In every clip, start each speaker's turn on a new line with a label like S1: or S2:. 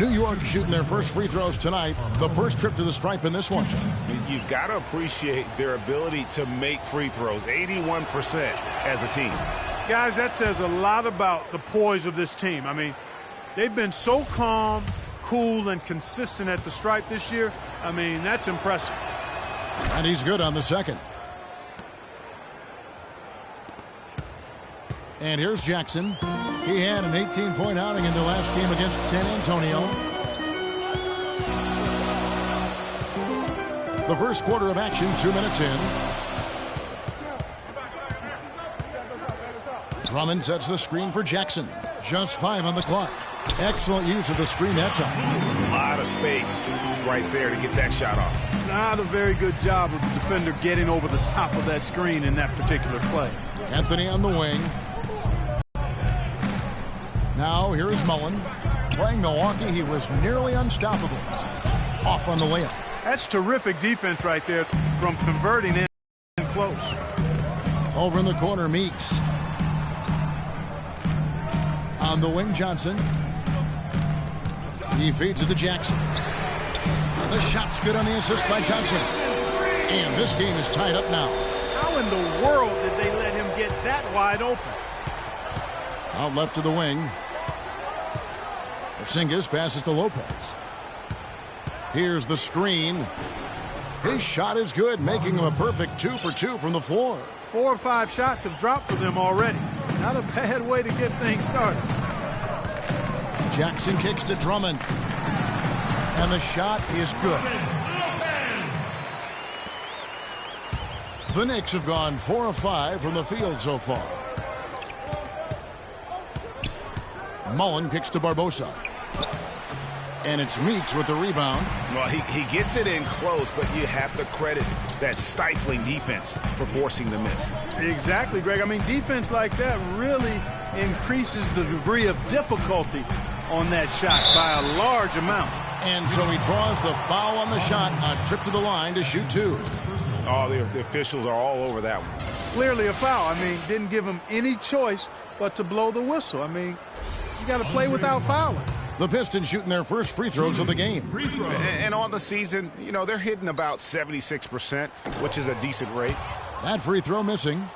S1: New York shooting their first free throws tonight. The first trip to the stripe in this one.
S2: You've got to appreciate their ability to make free throws. 81% as a team.
S3: Guys, that says a lot about the poise of this team. I mean, they've been so calm, cool, and consistent at the stripe this year. I mean, that's impressive.
S1: And he's good on the second. And here's Jackson. He had an 18-point outing in the last game against San Antonio. The first quarter of action, 2 minutes in. Drummond sets the screen for Jackson. Just 5 on the clock. Excellent use of the screen that time.
S2: A lot of space right there to get that shot off.
S3: Not a very good job of the defender getting over the top of that screen in that particular play.
S1: Anthony on the wing. Now here is Mullen. Playing Milwaukee, he was nearly unstoppable. Off on the layup.
S3: That's terrific defense right there from converting in close.
S1: Over in the corner, Meeks. On the wing, Johnson. He feeds it to Jackson. The shot's good on the assist by Johnson. And this game is tied up now.
S3: How in the world did they let him get that wide open?
S1: Out left to the wing. Porzingis passes to Lopez. Here's the screen. His shot is good, making him a perfect 2 for 2 from the floor.
S3: 4 or 5 shots have dropped for them already. Not a bad way to get things started.
S1: Jackson kicks to Drummond. And the shot is good. The Knicks have gone 4 of 5 from the field so far. Mullen kicks to Barbosa. And it's Meeks with the rebound.
S2: Well, he gets it in close, but you have to credit that stifling defense for forcing the miss.
S3: Exactly, Greg. I mean, defense like that really increases the degree of difficulty on that shot by a large amount.
S1: And so he draws the foul on the shot, a trip to the line to shoot 2.
S2: Oh, the officials are all over that one.
S3: Clearly a foul. I mean, didn't give him any choice but to blow the whistle. I mean, you got to play without fouling.
S1: The Pistons shooting their first free throws of the game.
S2: And on the season, you know, they're hitting about 76%, which is a decent rate.
S1: That free throw missing.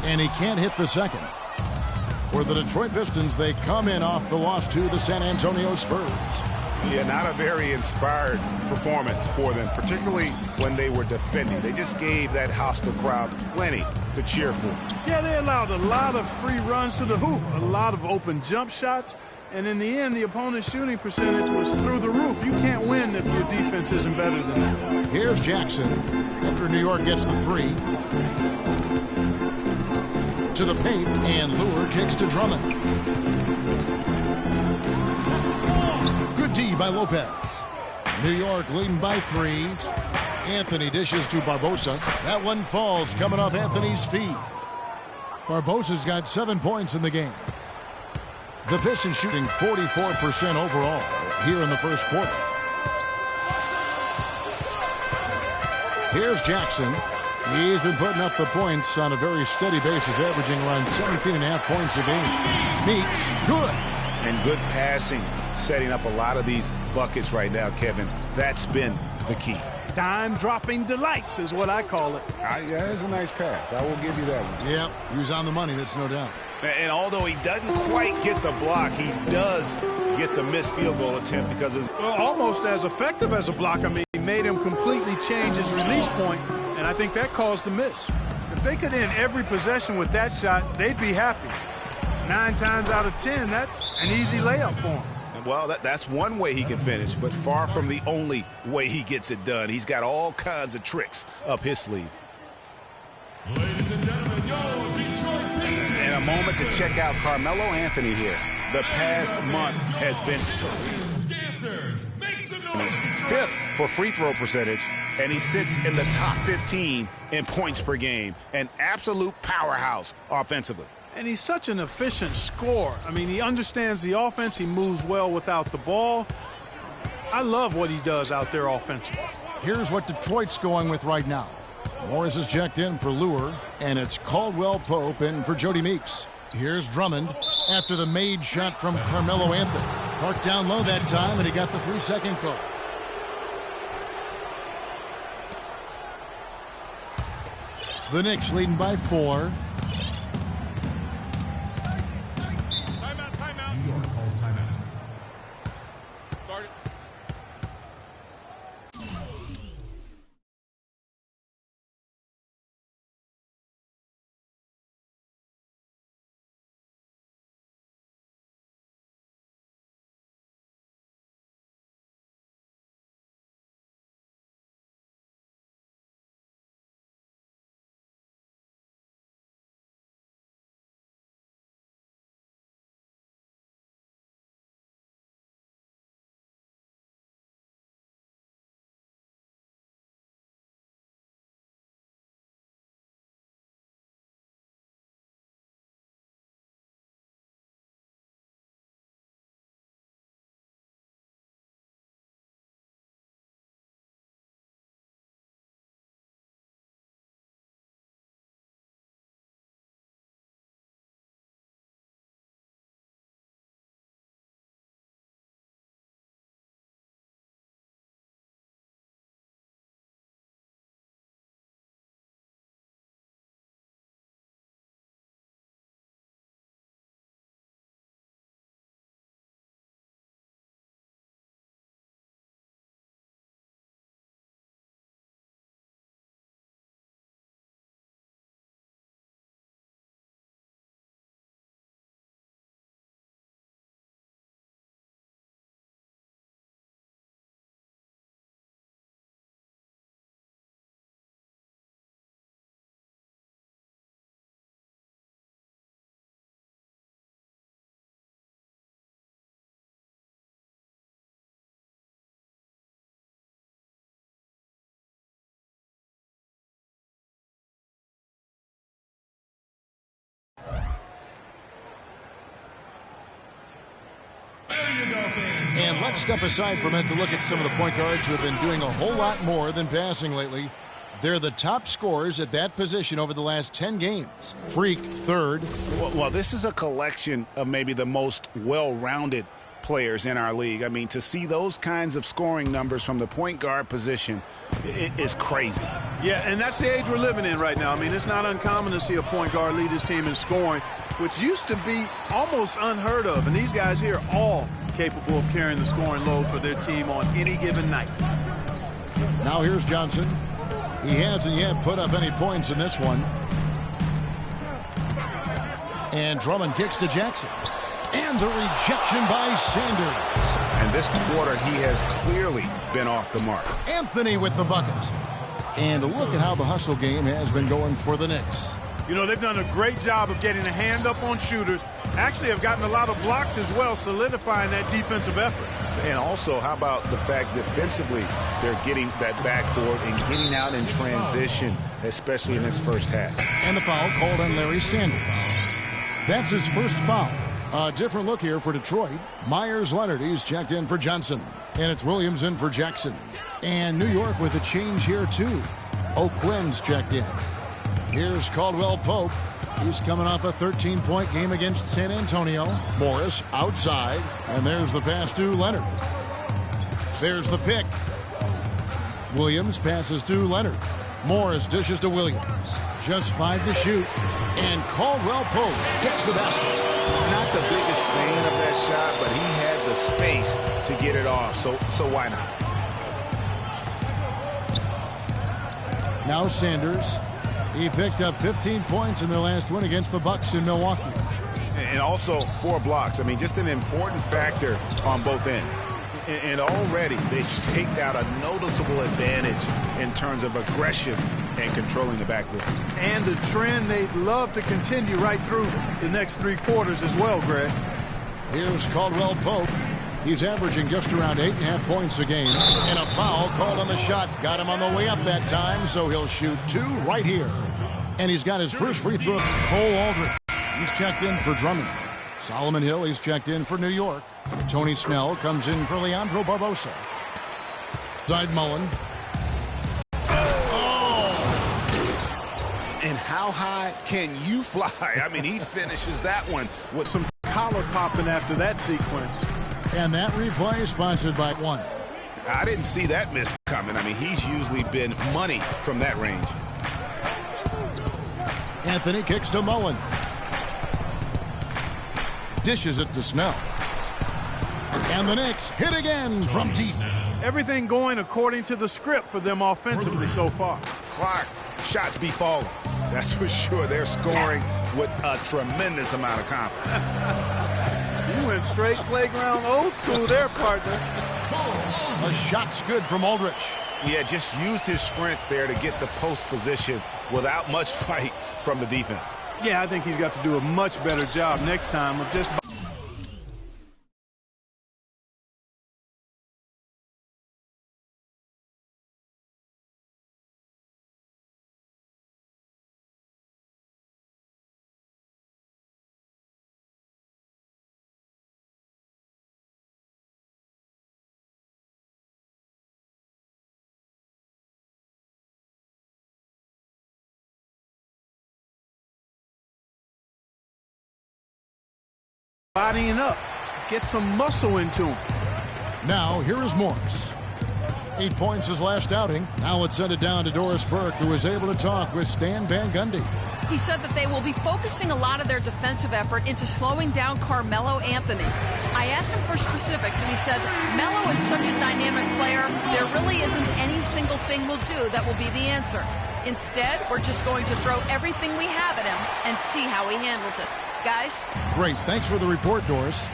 S1: And he can't hit the second. For the Detroit Pistons, they come in off the loss to the San Antonio Spurs.
S2: Yeah, not a very inspired performance for them, particularly when they were defending. They just gave that hostile crowd plenty to cheer for.
S3: Yeah, they allowed a lot of free runs to the hoop, a lot of open jump shots, and in the end, the opponent's shooting percentage was through the roof. You can't win if your defense isn't better than that.
S1: Here's Jackson after New York gets the three. To the paint, and Lure kicks to Drummond. Good D by Lopez. New York leading by 3. Anthony dishes to Barbosa. That one falls coming off Anthony's feet. Barbosa's got 7 points in the game. The Pistons shooting 44% overall here in the first quarter. Here's Jackson. He's been putting up the points on a very steady basis, averaging around 17.5 points a game. Meeks, good.
S2: And good passing, setting up a lot of these buckets right now, Kevin. That's been the key.
S3: Dime-dropping delights is what I call it.
S2: Yeah, that's a nice pass. I will give you that one.
S1: Yep, he was on the money, that's no doubt.
S2: And although he doesn't quite get the block, he does get the missed field goal attempt because it's
S3: almost as effective as a block. I mean, he made him completely change his release point, and I think that caused the miss. If they could end every possession with that shot, they'd be happy. 9 times out of 10, that's an easy layup for him.
S2: Well, that's one way he can finish, but far from the only way he gets it done. He's got all kinds of tricks up his sleeve.
S4: Ladies and gentlemen, your Detroit Pistons.
S2: And a moment to check out Carmelo Anthony here. The past month has been
S4: Dancers, make some noise.
S2: 5th for free throw percentage, and he sits in the top 15 in points per game. An absolute powerhouse offensively.
S3: And he's such an efficient scorer. I mean, he understands the offense. He moves well without the ball. I love what he does out there offensively.
S1: Here's what Detroit's going with right now. Morris is checked in for Lure, and it's Caldwell Pope in for Jody Meeks. Here's Drummond after the made shot from Carmelo Anthony. Parked down low that time, and he got the 3-second call. The Knicks leading by 4.
S4: New York calls timeout. Start it.
S1: And let's step aside for a minute to look at some of the point guards who have been doing a whole lot more than passing lately. They're the top scorers at that position over the last 10 games. Freak, third.
S2: Well, this is a collection of maybe the most well-rounded players in our league. I mean, to see those kinds of scoring numbers from the point guard position is crazy.
S3: Yeah, and that's the age we're living in right now. I mean, it's not uncommon to see a point guard lead his team in scoring, which used to be almost unheard of. And these guys here are all capable of carrying the scoring load for their team on any given night.
S1: Now here's Johnson. He hasn't yet put up any points in this one. And Drummond kicks to Jackson. And the rejection by Sanders.
S2: And this quarter, he has clearly been off the mark.
S1: Anthony with the bucket. And look at how the hustle game has been going for the Knicks.
S3: You know, they've done a great job of getting a hand up on shooters. Actually have gotten a lot of blocks as well, solidifying that defensive effort.
S2: And also, how about the fact defensively, they're getting that backboard and getting out in transition, especially in this first half.
S1: And the foul called on Larry Sanders. That's his first foul. A different look here for Detroit. Myers-Leonard, he's checked in for Johnson. And it's Williams in for Jackson. And New York with a change here, too. O'Quinn's checked in. Here's Caldwell Pope. He's coming off a 13-point game against San Antonio. Morris outside. And there's the pass to Leonard. There's the pick. Williams passes to Leonard. Morris dishes to Williams. Just 5 to shoot. And Caldwell Pope gets the basket.
S2: Not the biggest fan of that shot, but he had the space to get it off, so why not?
S1: Now Sanders. He picked up 15 points in their last win against the Bucks in Milwaukee.
S2: And also 4 blocks. I mean, just an important factor on both ends. And already they've staked out a noticeable advantage in terms of aggression and controlling the backboard.
S3: And the trend they'd love to continue right through the next 3 quarters as well, Greg.
S1: Here's Caldwell Pope. He's averaging just around 8.5 points a game. And a foul called on the shot. Got him on the way up that time, so he'll shoot 2 right here. And he's got his first free throw. Cole Aldridge. He's checked in for Drummond. Solomon Hill, he's checked in for New York. Tony Snell comes in for Leandro Barbosa. Side Mullen.
S2: Oh! And how high can you fly? I mean, he finishes that one with
S3: Some collar popping after that sequence.
S1: And that replay sponsored by One.
S2: I didn't see that miss coming. I mean, he's usually been money from that range.
S1: Anthony kicks to Mullen. Dishes it to Snell. And the Knicks hit again from deep.
S3: Everything going according to the script for them offensively so far.
S2: Clark, shots be falling. That's for sure. They're scoring with a tremendous amount of confidence.
S3: You went straight playground old school there, partner.
S1: A shot's good from Aldridge.
S2: Yeah, just used his strength there to get the post position without much fight from the defense.
S3: Yeah, I think he's got to do a much better job next time of just... bodying up. Get some muscle into him.
S1: Now, here is Morris. 8 points his last outing. Now let's send it down to Doris Burke, who was able to talk with Stan Van Gundy.
S5: He said that they will be focusing a lot of their defensive effort into slowing down Carmelo Anthony. I asked him for specifics, and he said, Melo is such a dynamic player, there really isn't any single thing we'll do that will be the answer. Instead, we're just going to throw everything we have at him and see how he handles it. Guys?
S1: Great. Thanks for the report, Doris.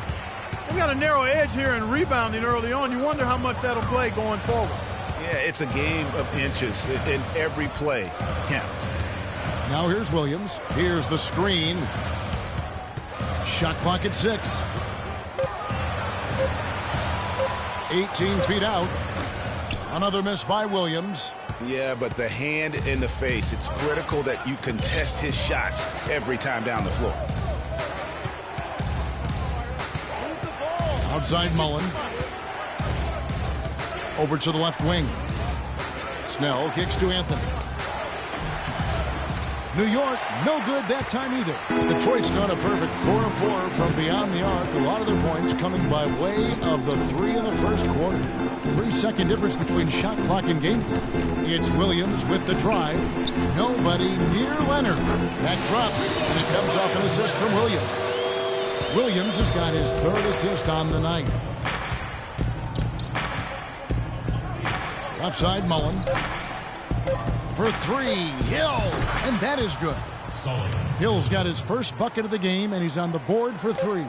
S3: We've got a narrow edge here in rebounding early on. You wonder how much that'll play going forward.
S2: Yeah, it's a game of inches, and every play counts.
S1: Now here's Williams. Here's the screen. Shot clock at 6. 18 feet out. Another miss by Williams.
S2: Yeah, but the hand in the face, it's critical that you contest his shots every time down the floor.
S1: Outside Mullen. Over to the left wing. Snell kicks to Anthony. New York, no good that time either. Detroit's got a perfect 4 of 4 from beyond the arc. A lot of their points coming by way of the 3 in the first quarter. 3-second difference between shot clock and game clock. It's Williams with the drive. Nobody near Leonard. That drops, and it comes off an assist from Williams. Williams has got his 3rd assist on the night. Left side, Mullen. For 3, Hill, and that is good. Hill's got his first bucket of the game, and he's on the board for 3.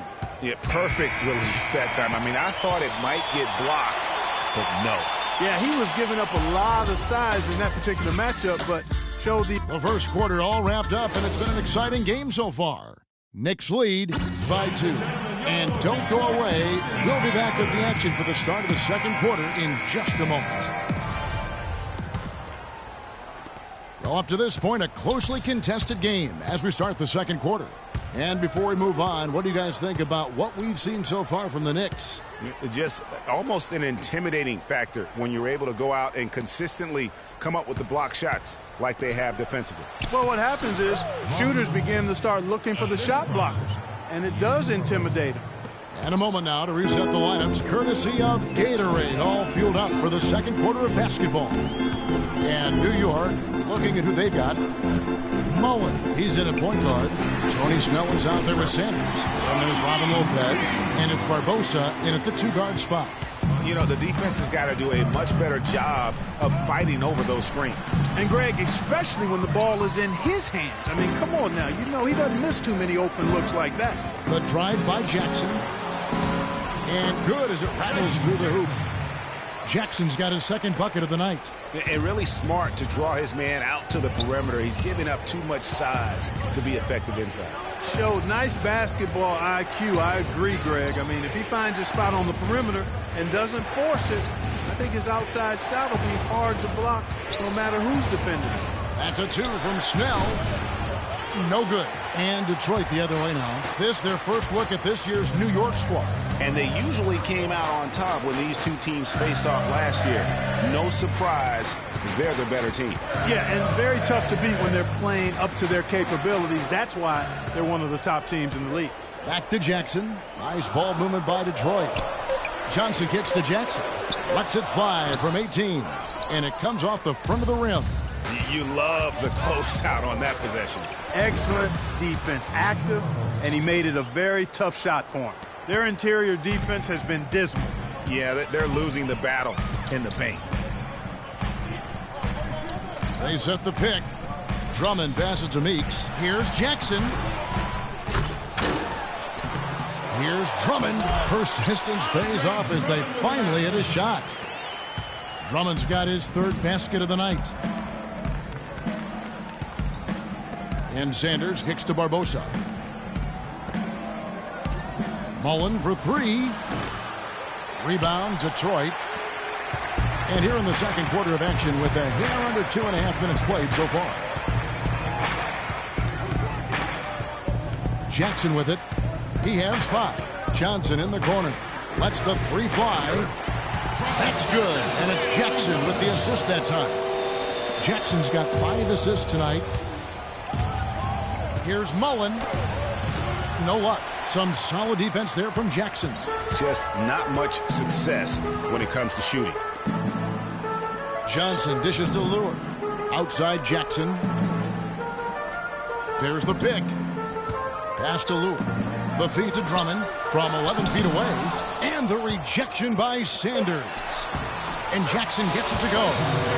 S2: Yeah, perfect release that time. I mean, I thought it might get blocked, but no.
S3: Yeah, he was giving up a lot of size in that particular matchup, but showed the
S1: first quarter all wrapped up, and it's been an exciting game so far. Knicks lead by 2. And don't go away. We'll be back with the action for the start of the second quarter in just a moment. Well, up to this point, a closely contested game as we start the second quarter. And before we move on, what do you guys think about what we've seen so far from the Knicks?
S2: Just almost an intimidating factor when you're able to go out and consistently come up with the block shots like they have defensively.
S3: Well, what happens is shooters begin to start looking for the shot blockers, and it does intimidate them.
S1: And a moment now to reset the lineups, courtesy of Gatorade, all fueled up for the second quarter of basketball. And New York, looking at who they've got. Mullen, he's in at point guard. Tony Snell is out there with Sanders. And there's Robin Lopez. And it's Barbosa in at the 2-guard spot.
S2: You know, the defense has got to do a much better job of fighting over those screens.
S3: And, Greg, especially when the ball is in his hands. I mean, come on now. You know he doesn't miss too many open looks like that.
S1: The drive by Jackson. And good as it rattles through the hoop. Jackson's got his 2nd bucket of the night.
S2: And really smart to draw his man out to the perimeter. He's giving up too much size to be effective inside.
S3: Showed nice basketball IQ. I agree, Greg. I mean, if he finds his spot on the perimeter and doesn't force it, I think his outside shot will be hard to block no matter who's defending him.
S1: That's a 2 from Snell. No good. And Detroit the other way now. This their first look at this year's New York squad.
S2: And they usually came out on top when these two teams faced off last year. No surprise, they're the better team.
S3: Yeah, and very tough to beat when they're playing up to their capabilities. That's why they're one of the top teams in the league.
S1: Back to Jackson. Nice ball movement by Detroit. Johnson kicks to Jackson. Lets it fly from 18. And it comes off the front of the rim.
S2: You love the closeout on that possession.
S3: Excellent defense, active, and he made it a very tough shot for him. Their interior defense has been dismal.
S2: Yeah, they're losing the battle in the paint.
S1: They set the pick. Drummond passes to Meeks. Here's Jackson. Here's Drummond. Persistence pays off as they finally hit a shot. Drummond's got his 3rd basket of the night. And Sanders kicks to Barbosa. Mullen for 3. Rebound, Detroit. And here in the second quarter of action with a hair under 2.5 minutes played so far. Jackson with it. He has 5. Johnson in the corner. Lets the 3 fly. That's good. And it's Jackson with the assist that time. Jackson's got 5 assists tonight. Here's Mullen. No luck. Some solid defense there from Jackson.
S2: Just not much success when it comes to shooting.
S1: Johnson dishes to Lure. Outside Jackson. There's the pick. Pass to Lure. The feed to Drummond from 11 feet away. And the rejection by Sanders. And Jackson gets it to go.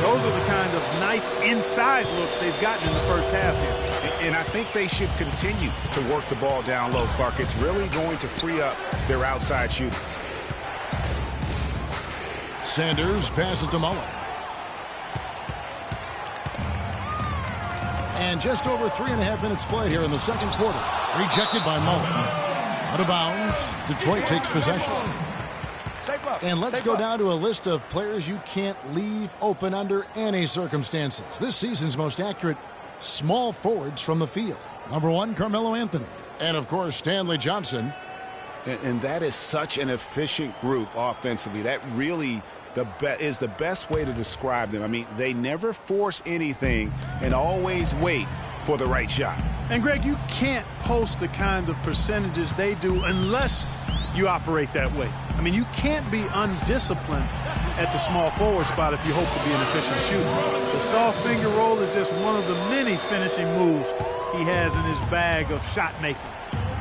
S3: Those are the kind of nice inside looks they've gotten in the first half here.
S2: And I think they should continue to work the ball down low, Clark. It's really going to free up their outside shooting.
S1: Sanders passes to Mullen. And just over 3.5 minutes played here in the second quarter. Rejected by Mullen. Out of bounds. Detroit takes possession. And let's go down to a list of players you can't leave open under any circumstances. This season's most accurate small forwards from the field. Number 1, Carmelo Anthony. And, of course, Stanley Johnson.
S2: And that is such an efficient group offensively. That really is the best way to describe them. I mean, they never force anything and always wait for the right shot.
S3: And, Greg, you can't post the kind of percentages they do unless you operate that way. I mean, you can't be undisciplined at the small forward spot if you hope to be an efficient shooter. The soft finger roll is just one of the many finishing moves he has in his bag of shot making.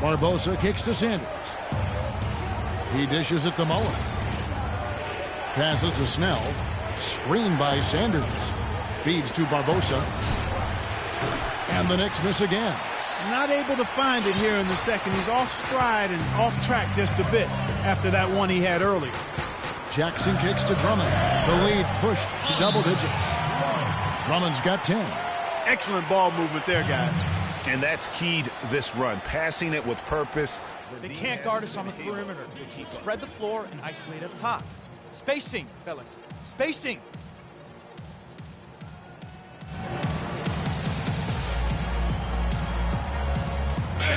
S1: Barbosa kicks to Sanders. He dishes it to Mullen. Passes to Snell. Screened by Sanders. Feeds to Barbosa. And the Knicks miss again.
S3: Not able to find it here in the second. He's off stride and off track just a bit after that one he had earlier.
S1: Jackson kicks to Drummond. The lead pushed to double digits. Drummond's got 10.
S3: Excellent ball movement there, guys.
S2: And that's keyed this run, passing it with purpose.
S6: They can't guard us on the perimeter. Spread the floor and isolate up top. Spacing, fellas. Spacing.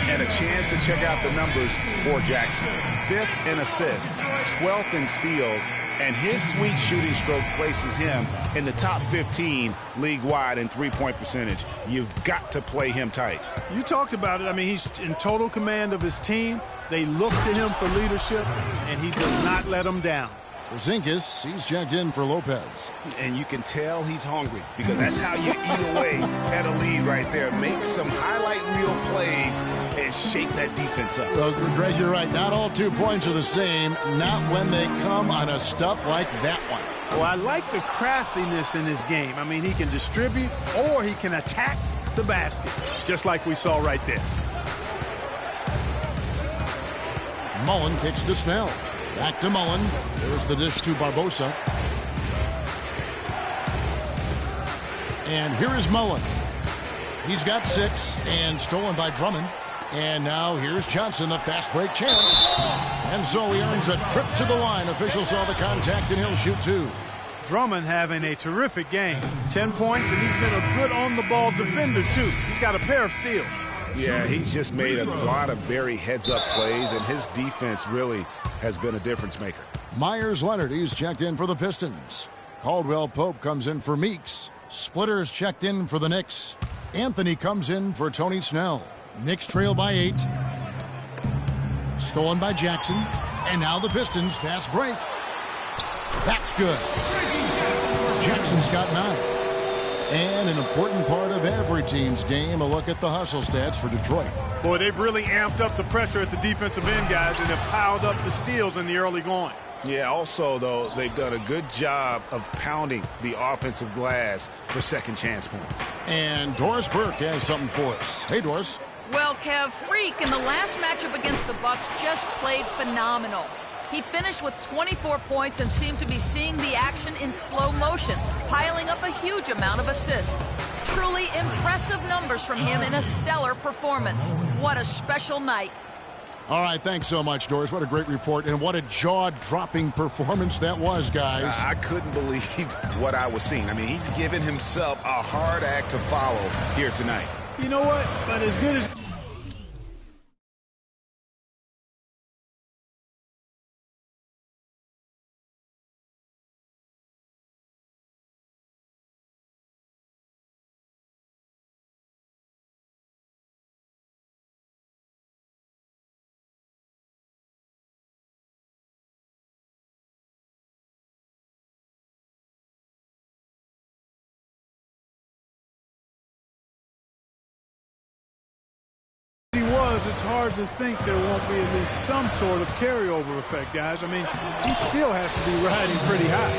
S2: And a chance to check out the numbers for Jackson. 5th in assists, 12th in steals, and his sweet shooting stroke places him in the top 15 league-wide in three-point percentage. You've got to play him tight.
S3: You talked about it. I mean, he's in total command of his team. They look to him for leadership, and he does not let them down.
S1: Porzingis, he's checked in for Lopez.
S2: And you can tell he's hungry because that's how you eat away at a lead right there. Make some highlight reel plays and shape that defense up.
S1: Well, Greg, you're right. Not all 2 points are the same. Not when they come on a stuff like that one.
S3: Well, I like the craftiness in his game. I mean, he can distribute or he can attack the basket, just like we saw right there.
S1: Mullen kicks to Snell. Back to Mullen. There's the dish to Barbosa. And here is Mullen. He's got 6 and stolen by Drummond. And now here's Johnson, the fast break chance. And so he earns a trip to the line. Officials saw the contact and he'll shoot 2.
S3: Drummond having a terrific game. 10 points, and he's been a good on-the-ball defender, too. He's got a pair of steals.
S2: Yeah, he's just made a lot of very heads-up plays, and his defense really has been a difference maker.
S1: Myers Leonard, he's checked in for the Pistons. Caldwell Pope comes in for Meeks. Splitters checked in for the Knicks. Anthony comes in for Tony Snell. Knicks trail by 8. Stolen by Jackson. And now the Pistons fast break. That's good. Jackson's got 9. And an important part of every team's game, a look at the hustle stats for Detroit.
S3: Boy, they've really amped up the pressure at the defensive end, guys, and have piled up the steals in the early going.
S2: Yeah, also, though, they've done a good job of pounding the offensive glass for second chance points.
S1: And Doris Burke has something for us. Hey, Doris.
S5: Well, Kev, Freak in the last matchup against the Bucks just played phenomenal. He finished with 24 points and seemed to be seeing the action in slow motion, piling up a huge amount of assists. Truly impressive numbers from him in a stellar performance. What a special night.
S1: All right, thanks so much, Doris. What a great report, and what a jaw-dropping performance that was, guys.
S2: I couldn't believe what I was seeing. I mean, he's given himself a hard act to follow here tonight.
S3: You know what? But as good as he was, it's hard to think there won't be at least some sort of carryover effect, guys. I mean, he still has to be riding pretty high.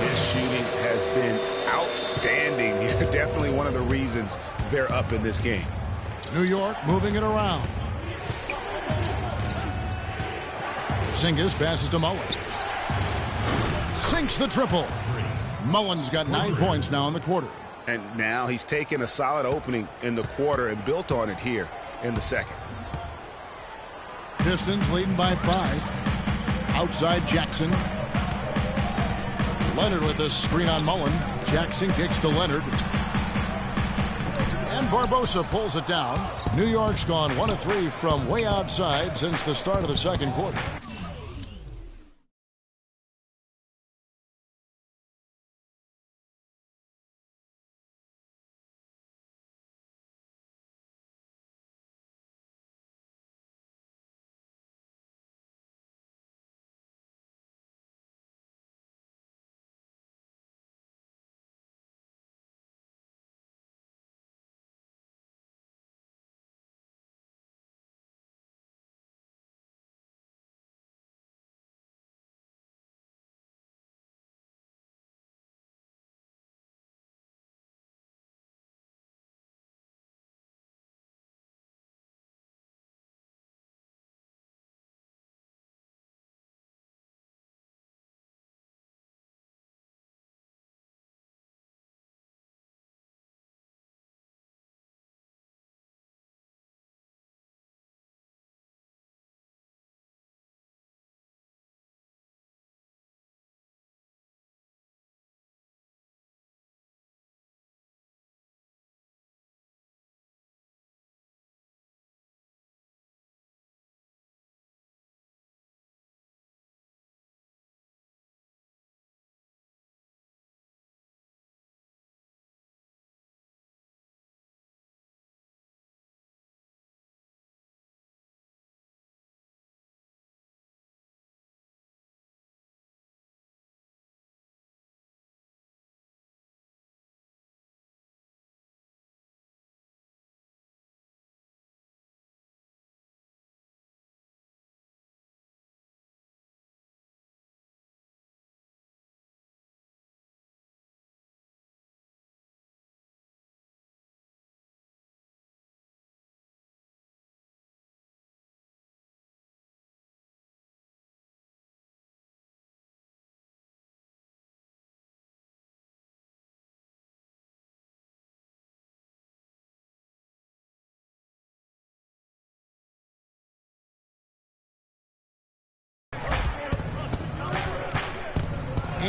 S2: His shooting has been outstanding here. Definitely one of the reasons they're up in this game.
S1: New York moving it around. Porzingis passes to Mullen. Sinks the triple. Mullen's got 9 points now in the quarter.
S2: And now he's taken a solid opening in the quarter and built on it here in the second.
S1: Pistons leading by 5. Outside Jackson. Leonard with a screen on Mullen. Jackson kicks to Leonard. And Barbosa pulls it down. New York's gone 1 of 3 from way outside since the start of the second quarter.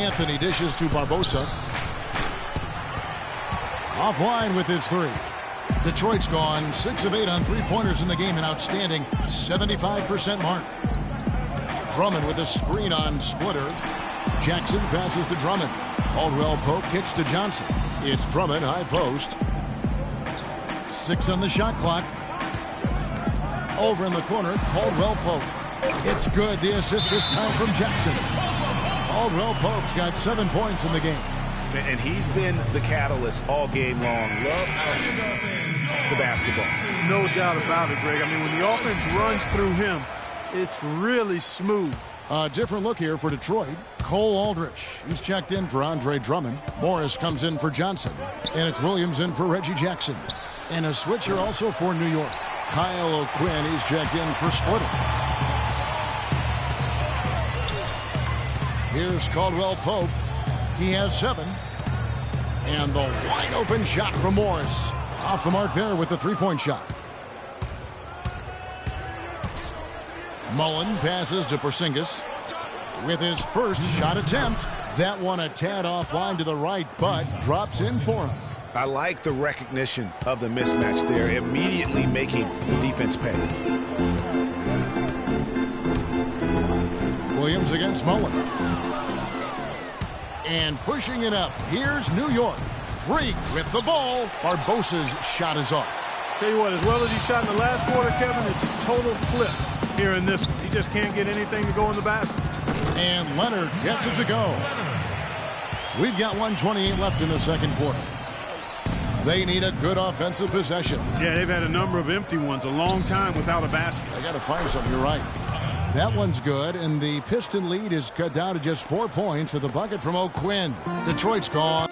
S1: Anthony dishes to Barbosa. Offline with his three. Detroit's gone 6 of 8 on three-pointers in the game, an outstanding 75% mark. Drummond with a screen on Splitter. Jackson passes to Drummond. Caldwell Pope kicks to Johnson. It's Drummond, high post. 6 on the shot clock. Over in the corner, Caldwell Pope. It's good. The assist this time from Jackson. Caldwell Pope's got 7 points in the game.
S2: And he's been the catalyst all game long. Love the basketball.
S3: No doubt about it, Greg. I mean, when the offense runs through him, it's really smooth.
S1: A different look here for Detroit. Cole Aldrich. He's checked in for Andre Drummond. Morris comes in for Johnson. And it's Williams in for Reggie Jackson. And a switcher also for New York. Kyle O'Quinn, he's checked in for Splitter. Here's Caldwell Pope. He has 7. And the wide open shot from Morris. Off the mark there with the three-point shot. Mullen passes to Porzingis with his first shot attempt. That one a tad offline to the right, but drops in for him.
S2: I like the recognition of the mismatch there, immediately making the defense pay.
S1: Williams against Mullen. And pushing it up. Here's New York. Freak with the ball. Barbosa's shot is off.
S3: Tell you what, as well as he shot in the last quarter, Kevin, it's a total flip here in this one. He just can't get anything to go in the basket.
S1: And Leonard gets it to go. We've got 1:28 left in the second quarter. They need a good offensive possession.
S3: Yeah, they've had a number of empty ones, a long time without a basket.
S1: They got to find something. You're right. That one's good, and the Piston lead is cut down to just 4 points with a bucket from O'Quinn. Detroit's gone.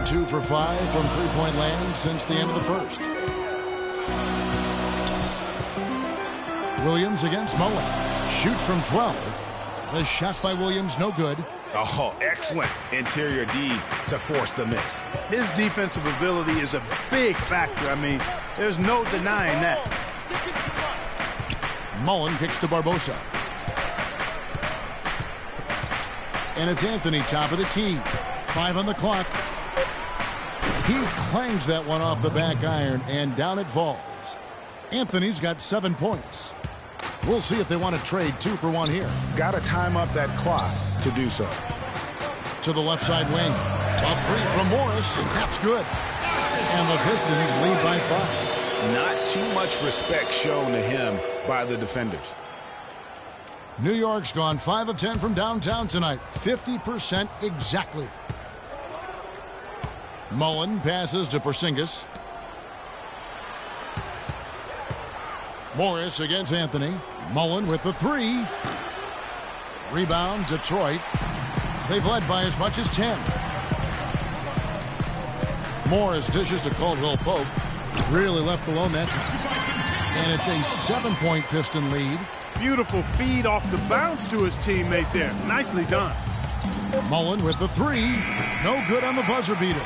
S1: Two for 5 from three-point land since the end of the first. Williams against Mullen. Shoots from 12. The shot by Williams, no good.
S2: Oh, excellent interior D to force the miss.
S3: His defensive ability is a big factor. I mean, there's no denying that.
S1: Mullen kicks to Barbosa. And it's Anthony, top of the key. 5 on the clock. He clangs that one off the back iron, and down it falls. Anthony's got 7 points. We'll see if they want to trade 2 for 1 here.
S2: Got to time up that clock to do so.
S1: To the left side wing. A 3 from Morris. That's good. And the Pistons lead by 5.
S2: Not too much respect shown to him by the defenders.
S1: New York's gone 5 of 10 from downtown tonight. 50% exactly. Mullen passes to Porzingis. Morris against Anthony. Mullen with the 3. Rebound, Detroit. They've led by as much as 10. Morris dishes to Caldwell Pope. Really left alone that time. And it's a 7-point Piston lead.
S3: Beautiful feed off the bounce to his teammate there. Nicely done.
S1: Mullen with the 3. No good on the buzzer beater.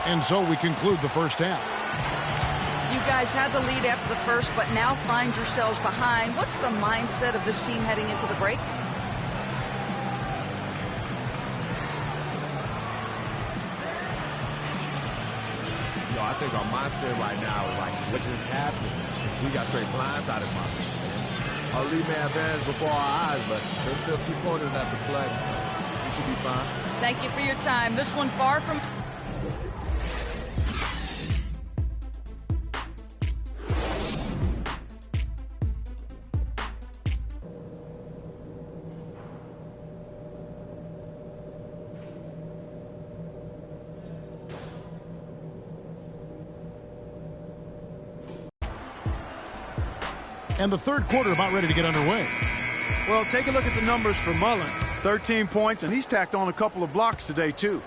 S1: And so we conclude the first half.
S5: You guys had the lead after the first, but now find yourselves behind. What's the mindset of this team heading into the break?
S7: I think our mindset right now is like, what just happened? Because we got straight blindsided by it. Our lead may advance before our eyes, but there's still 2 quarters left to play. We should be fine.
S5: Thank you for your time. This one far from...
S1: And the third quarter about ready to get underway.
S3: Well, take a look at the numbers for Mullen. 13 points, and he's tacked on a couple of blocks today, too.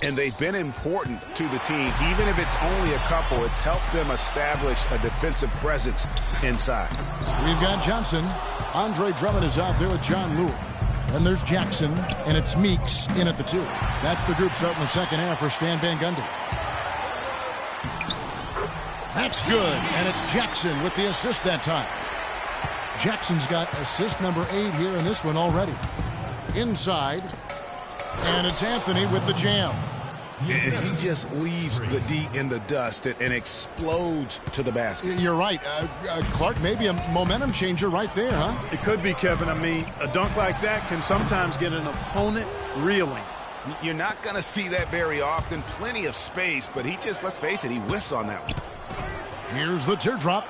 S2: And they've been important to the team. Even if it's only a couple, it's helped them establish a defensive presence inside.
S1: We've got Johnson. Andre Drummond is out there with John Lewis. Then there's Jackson, and it's Meeks in at the 2. That's the group starting the second half for Stan Van Gundy. That's good, and it's Jackson with the assist that time. Jackson's got assist number 8 here in this one already. Inside, and it's Anthony with the jam.
S2: He just leaves the D in the dust and explodes to the basket.
S1: You're right. Clark, maybe a momentum changer right there, huh?
S3: It could be, Kevin. I mean, a dunk like that can sometimes get an opponent reeling.
S2: You're not going to see that very often. Plenty of space, but he just, let's face it, he whiffs on that one.
S1: Here's the teardrop.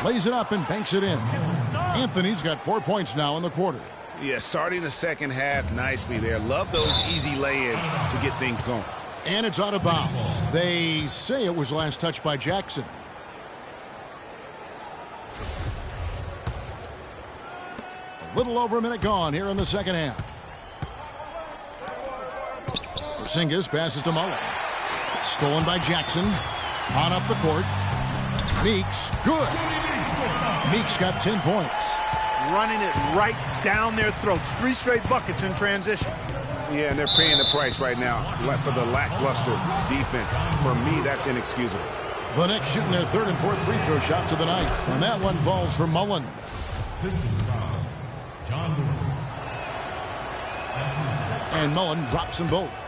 S1: Lays it up and banks it in. Anthony's got 4 points now in the quarter.
S2: Yeah, starting the second half nicely there. Love those easy lay-ins to get things going.
S1: And it's out of bounds. They say it was last touched by Jackson. A little over a minute gone here in the second half. Porzingis passes to Mullen. Stolen by Jackson. On up the court. Meeks, good. Meeks got 10 points.
S3: Running it right down their throats. 3 straight buckets in transition.
S2: Yeah, and they're paying the price right now for the lackluster defense. For me, that's inexcusable.
S1: The Knicks shooting their 3rd and 4th free throw shots of the night. And that one falls for Mullen.
S4: Pistons foul. John Lewis. That's his second.
S1: And Mullen drops them both.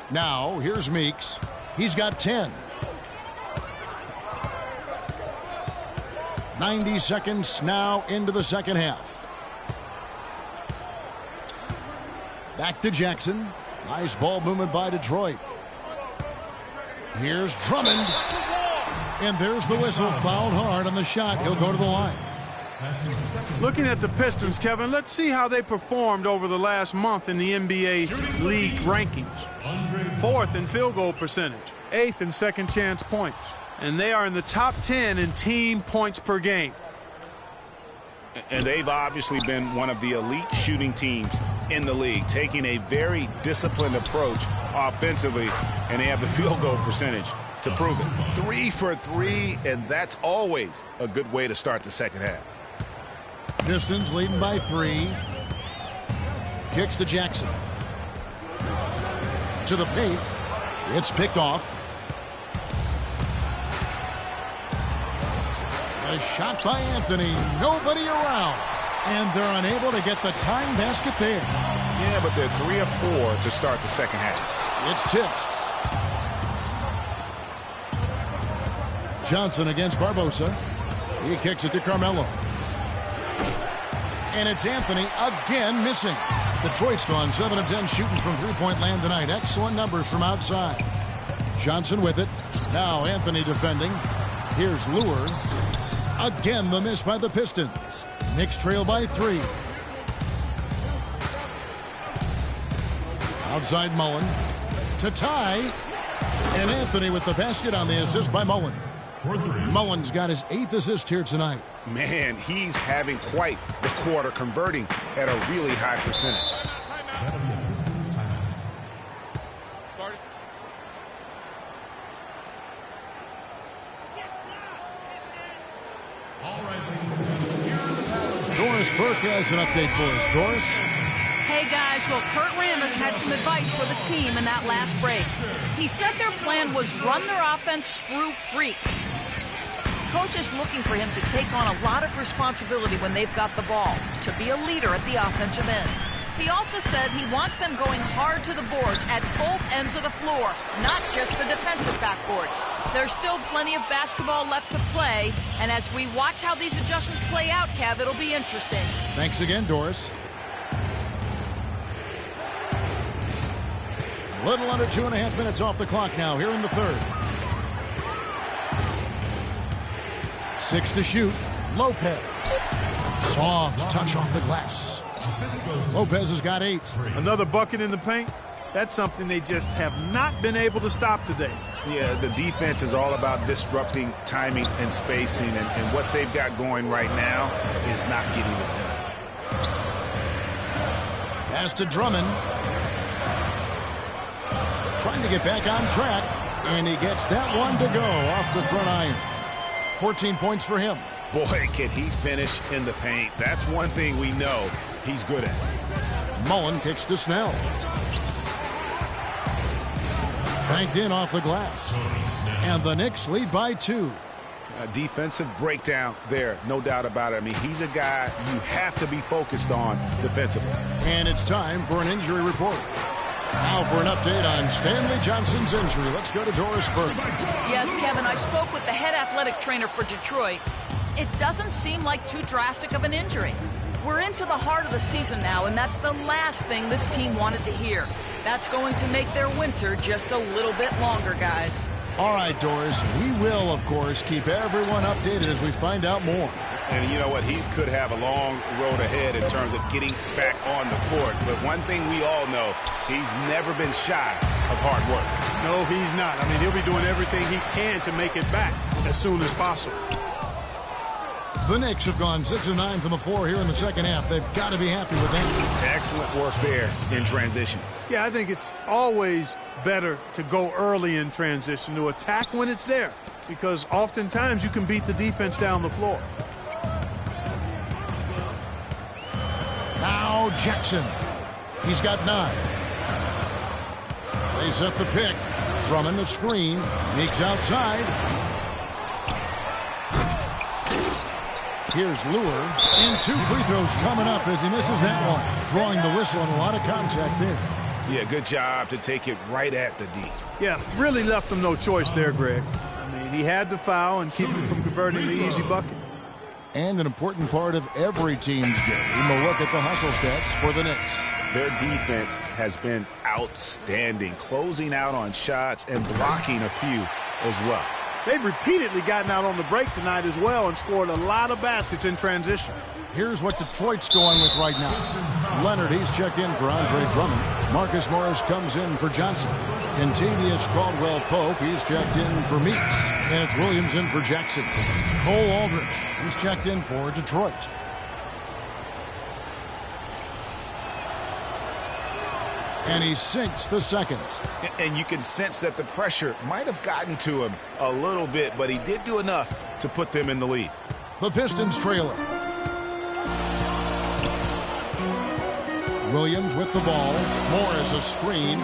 S1: Now, here's Meeks. He's got 10. 90 seconds now into the second half. Back to Jackson. Nice ball movement by Detroit. Here's Drummond. And there's the whistle. Fouled hard on the shot. He'll go to the line.
S3: Looking at the Pistons, Kevin, let's see how they performed over the last month in the NBA league rankings. 4th in field goal percentage, 8th in second chance points, and they are in the top 10 in team points per game.
S2: And they've obviously been one of the elite shooting teams in the league, taking a very disciplined approach offensively, and they have the field goal percentage to prove it. 3 for 3, and that's always a good way to start the second half.
S1: Pistons leading by 3. Kicks to Jackson. To the paint. It's picked off. A shot by Anthony. Nobody around. And they're unable to get the tying basket there.
S2: Yeah, but they're 3 of 4 to start the second half.
S1: It's tipped. Johnson against Barbosa. He kicks it to Carmelo. And it's Anthony again missing. Detroit's gone 7 of 10 shooting from three-point land tonight. Excellent numbers from outside. Johnson with it. Now Anthony defending. Here's Lure. Again the miss by the Pistons. Knicks trail by 3. Outside Mullen to tie. And Anthony with the basket on the assist by Mullen. Mullen's got his 8th assist here tonight.
S2: Man, he's having quite the quarter, converting at a really high percentage.
S1: Doris Burke has an update for us. Doris?
S5: Hey guys, well, Kurt Rambis had some advice for the team in that last break. He said their plan was run their offense through Freak. Coach is looking for him to take on a lot of responsibility when they've got the ball, to be a leader at the offensive end. He also said he wants them going hard to the boards at both ends of the floor, not just the defensive backboards. There's still plenty of basketball left to play, and as we watch how these adjustments play out, Kev, it'll be interesting.
S1: Thanks again, Doris. A little under 2.5 minutes off the clock now here in the third. 6 to shoot. Lopez. Soft touch off the glass. Lopez has got 8.
S3: Another bucket in the paint. That's something they just have not been able to stop today.
S2: Yeah, the defense is all about disrupting timing and spacing, and what they've got going right now is not getting it done.
S1: Pass to Drummond. Trying to get back on track, and he gets that one to go off the front iron. 14 points for him.
S2: Boy, can he finish in the paint. That's one thing we know he's good at.
S1: Mullen kicks to Snell. Banked in off the glass. And the Knicks lead by 2.
S2: A defensive breakdown there, no doubt about it. I mean, he's a guy you have to be focused on defensively.
S1: And it's time for an injury report. Now for an update on Stanley Johnson's injury. Let's go to Doris Burke.
S5: Yes, Kevin, I spoke with the head athletic trainer for Detroit. It doesn't seem like too drastic of an injury. We're into the heart of the season now, and that's the last thing this team wanted to hear. That's going to make their winter just a little bit longer, guys.
S1: All right, Doris, we will, of course, keep everyone updated as we find out more.
S2: And you know what? He could have a long road ahead in terms of getting back on the court. But one thing we all know, he's never been shy of hard work.
S3: No, he's not. I mean, he'll be doing everything he can to make it back as soon as possible.
S1: The Knicks have gone 6 of 9 from the floor here in the second half. They've got to be happy with that.
S2: Excellent work there in transition.
S3: Yeah, I think it's always better to go early in transition, to attack when it's there, because oftentimes you can beat the defense down the floor.
S1: Now Jackson. He's got 9. They set the pick. Drummond the screen. Meeks outside. Here's Lure. And 2 free throws coming up as he misses that one. Drawing the whistle and a lot of contact there.
S2: Yeah, good job to take it right at the D.
S3: Yeah, really left him no choice there, Greg. I mean, he had to foul and keep him from converting the easy bucket.
S1: And an important part of every team's game, a look at the hustle stats for the Knicks.
S2: Their defense has been outstanding, closing out on shots and blocking a few as well.
S3: They've repeatedly gotten out on the break tonight as well and scored a lot of baskets in transition.
S1: Here's what Detroit's going with right now. Leonard, he's checked in for Andre Drummond. Marcus Morris comes in for Johnson. Kentavious Caldwell-Pope, he's checked in for Meeks. And it's Williams in for Jackson. Cole Aldridge, he's checked in for Detroit. And he sinks the second.
S2: And you can sense that the pressure might have gotten to him a little bit, but he did do enough to put them in the lead.
S1: The Pistons trailing. Williams with the ball. Morris a screen.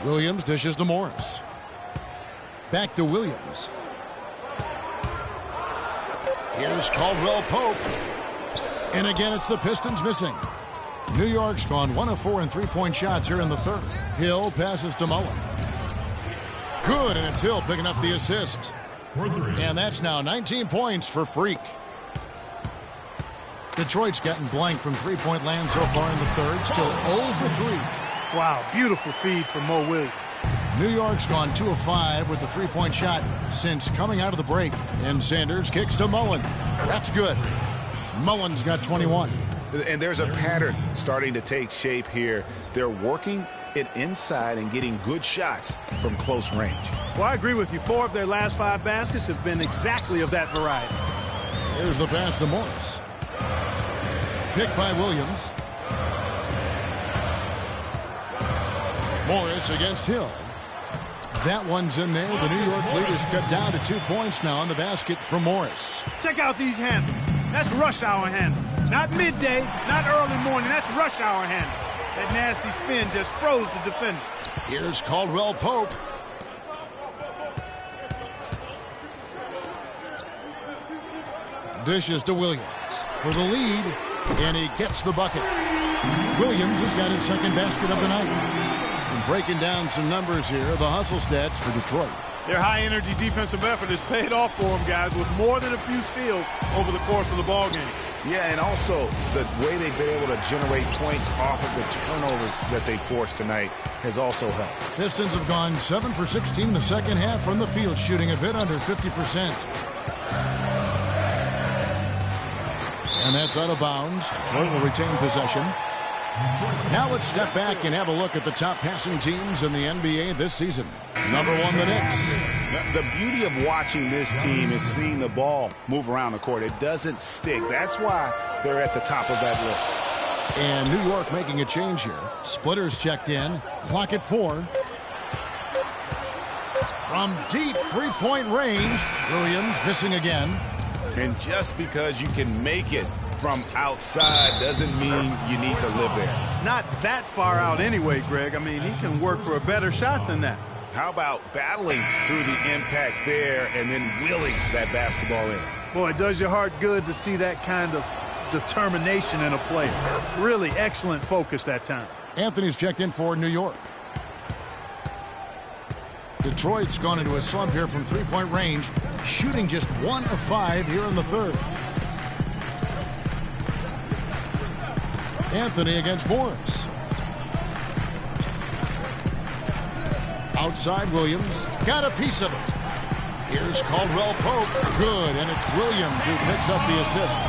S1: Williams dishes to Morris. Back to Williams. Here's Caldwell Pope. And again, it's the Pistons missing. New York's gone 1 of 4 in three-point shots here in the third. Hill passes to Mullen. Good, and it's Hill picking up the assist. And that's now 19 points for Freak. Detroit's gotten blank from three-point land so far in the third. Still 0 for 3.
S3: Wow, beautiful feed from Mo Williams.
S1: New York's gone 2 of 5 with the three-point shot since coming out of the break. And Sanders kicks to Mullen. That's good. Mullen's got 21.
S2: And there's a pattern starting to take shape here. They're working it inside and getting good shots from close range.
S3: Well, I agree with you. 4 of their last 5 baskets have been exactly of that variety.
S1: Here's the pass to Morris. Picked by Williams. Morris against Hill. That one's in there. The New York leaders cut down to 2 points now on the basket from Morris.
S3: Check out these handles. That's rush hour handle. Not midday, not early morning. That's rush hour handle. That nasty spin just froze the defender.
S1: Here's Caldwell Pope. Dishes to Williams for the lead, and he gets the bucket. Williams has got his second basket of the night. And breaking down some numbers here, the hustle stats for Detroit.
S3: Their high-energy defensive effort has paid off for them, guys, with more than a few steals over the course of the ballgame.
S2: Yeah, and also the way they've been able to generate points off of the turnovers that they forced tonight has also helped.
S1: Pistons have gone 7 for 16 in the second half from the field, shooting a bit under 50%. And that's out of bounds. Detroit will retain possession. Now let's step back and have a look at the top passing teams in the NBA this season. Number 1, the Knicks.
S2: The beauty of watching this team is seeing the ball move around the court. It doesn't stick. That's why they're at the top of that list.
S1: And New York making a change here. Splitters checked in. Clock at 4. From deep three-point range, Williams missing again.
S2: And just because you can make it from outside doesn't mean you need to live there.
S3: Not that far out anyway, Greg. I mean, he can work for a better shot than that.
S2: How about battling through the impact there and then wheeling that basketball in?
S3: Boy, it does your heart good to see that kind of determination in a player. Really excellent focus that time.
S1: Anthony's checked in for New York. Detroit's gone into a slump here from three-point range, shooting just 1 of 5 here in the third. Anthony against Morris. Outside Williams. Got a piece of it. Here's Caldwell Pope. Good, and it's Williams who picks up the assist.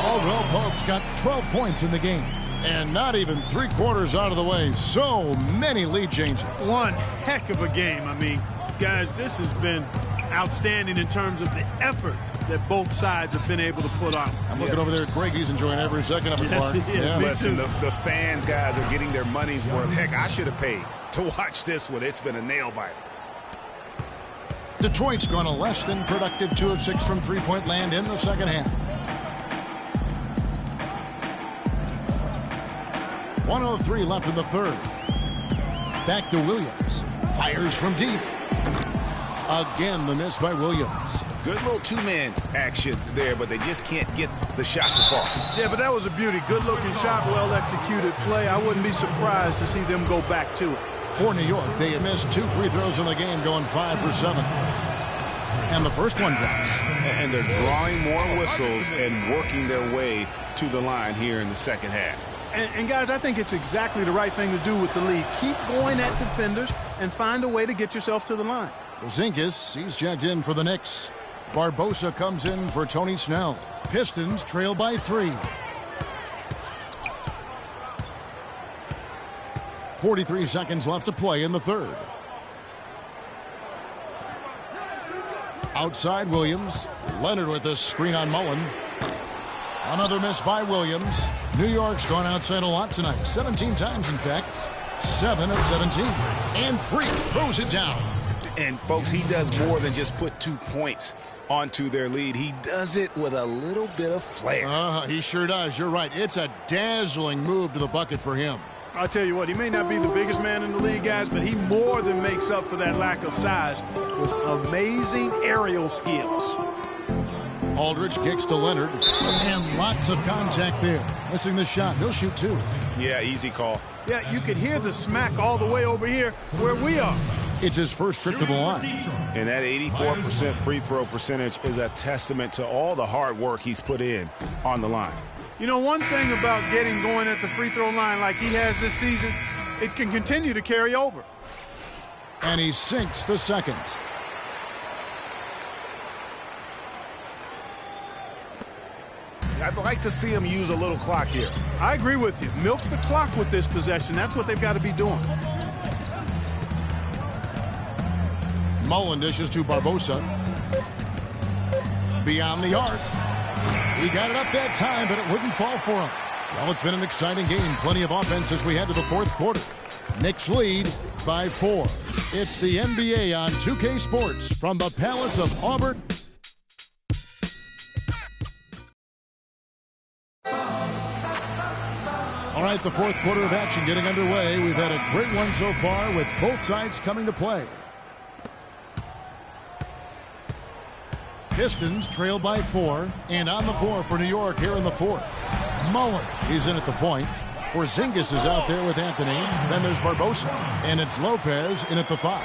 S1: Caldwell Pope's got 12 points in the game. And not even 3/4 out of the way. So many lead changes.
S3: One heck of a game. I mean, guys, this has been outstanding in terms of the effort that both sides have been able to put on.
S1: I'm looking over there at Craig. He's enjoying every second of it.
S3: Yes, he is.
S1: Yeah.
S2: Listen, the fans, guys, are getting their money's worth. Heck, I should have paid to watch this one. It's been a nail-biter.
S1: Detroit's gone a less than productive 2 of 6 from three-point land in the second half. 1:03 left in the third. Back to Williams. Fires from deep. Again, the miss by Williams.
S2: Good little two-man action there, but they just can't get the shot to fall.
S3: Yeah, but that was a beauty. Good-looking shot, well-executed play. I wouldn't be surprised to see them go back to it.
S1: For New York, they have missed 2 free throws in the game, going 5 for 7. And the first one drops.
S2: And they're drawing more whistles and working their way to the line here in the second half.
S3: And guys, I think it's exactly the right thing to do with the lead. Keep going at defenders and find a way to get yourself to the line.
S1: Porzingis, he's checked in for the Knicks. Barbosa comes in for Tony Snell. Pistons trail by 3. 43 seconds left to play in the third. Outside Williams. Leonard with a screen on Mullen. Another miss by Williams. New York's gone outside a lot tonight. 17 times, in fact. 7 of 17. And Freak throws it down.
S2: And, folks, he does more than just put 2 points onto their lead. He does it with a little bit of flair.
S1: He sure does. You're right. It's a dazzling move to the bucket for him.
S3: I'll tell you what, he may not be the biggest man in the league, guys, but he more than makes up for that lack of size with amazing aerial skills.
S1: Aldridge kicks to Leonard, and lots of contact there. Missing the shot. He'll shoot 2.
S2: Yeah, easy call.
S3: Yeah, you could hear the smack all the way over here where we are.
S1: It's his first trip to the line.
S2: And that 84% free throw percentage is a testament to all the hard work he's put in on the line.
S3: You know, one thing about getting going at the free throw line like he has this season, it can continue to carry over.
S1: And he sinks the second.
S2: I'd like to see him use a little clock here.
S3: I agree with you. Milk the clock with this possession. That's what they've got to be doing.
S1: Mullen dishes to Barbosa. Beyond the arc. He got it up that time, but it wouldn't fall for him. Well, it's been an exciting game. Plenty of offense as we head to the fourth quarter. Knicks lead by 4. It's the NBA on 2K Sports from the Palace of Auburn. All right, the fourth quarter of action getting underway. We've had a great one so far with both sides coming to play. Pistons trail by 4, and on the floor for New York here in the fourth. Mullen, he's in at the point. Porzingis is out there with Anthony. Then there's Barbosa, and it's Lopez in at the 5.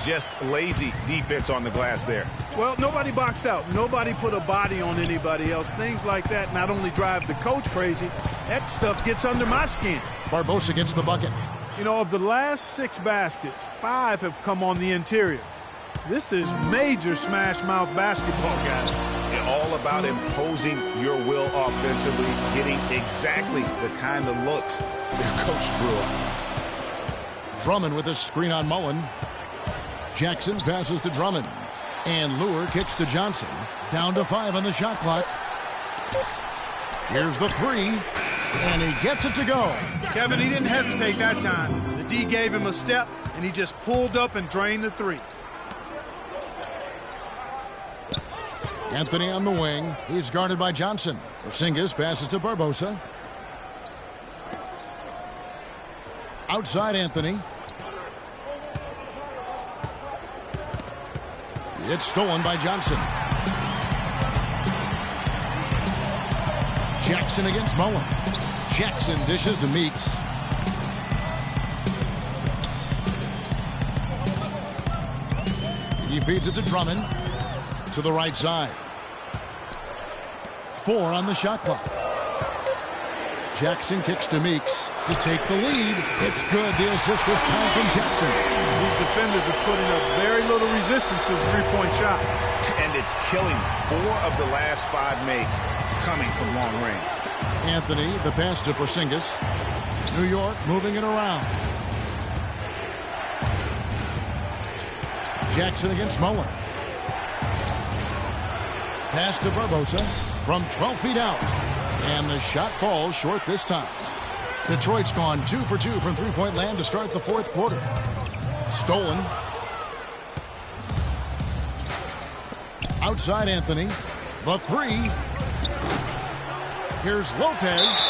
S2: Just lazy defense on the glass there.
S3: Well, nobody boxed out. Nobody put a body on anybody else. Things like that not only drive the coach crazy, that stuff gets under my skin.
S1: Barbosa gets the bucket.
S3: You know, of the last 6 baskets, 5 have come on the interior. This is major smash-mouth basketball, guys.
S2: It's all about imposing your will offensively, getting exactly the kind of looks their coach drew up.
S1: Drummond with a screen on Mullen. Jackson passes to Drummond. And Lure kicks to Johnson. Down to 5 on the shot clock. Here's the 3. And he gets it to go.
S3: Kevin, he didn't hesitate that time. The D gave him a step, and he just pulled up and drained the 3.
S1: Anthony on the wing. He's guarded by Johnson. Porzingis passes to Barbosa. Outside Anthony. It's stolen by Johnson. Jackson against Mullen. Jackson dishes to Meeks. He feeds it to Drummond. To the right side. 4 on the shot clock. Jackson kicks to Meeks to take the lead. It's good. The assist this time from Jackson.
S3: These defenders are putting up very little resistance to the three-point shot.
S2: And it's killing 4 of the last 5 makes coming from long range.
S1: Anthony, the pass to Porzingis. New York moving it around. Jackson against Mullen. Pass to Barbosa from 12 feet out. And the shot falls short this time. Detroit's gone 2 for 2 from three-point land to start the fourth quarter. Stolen. Outside Anthony. The 3. Here's Lopez.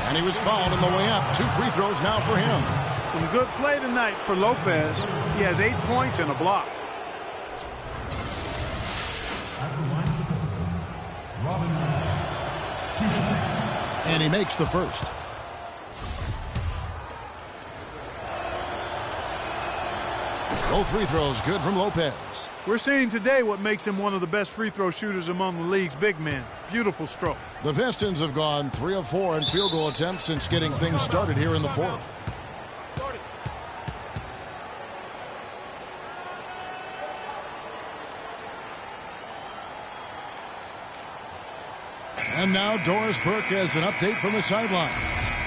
S1: And he was fouled on the way up. 2 free throws now for him.
S3: Some good play tonight for Lopez. He has 8 points and a block.
S1: And he makes the first. Both free throws good from Lopez.
S3: We're seeing today what makes him one of the best free throw shooters among the league's big men. Beautiful stroke.
S1: The Pistons have gone 3 of 4 in field goal attempts since getting things started here in the fourth. And now Doris Burke has an update from the sidelines.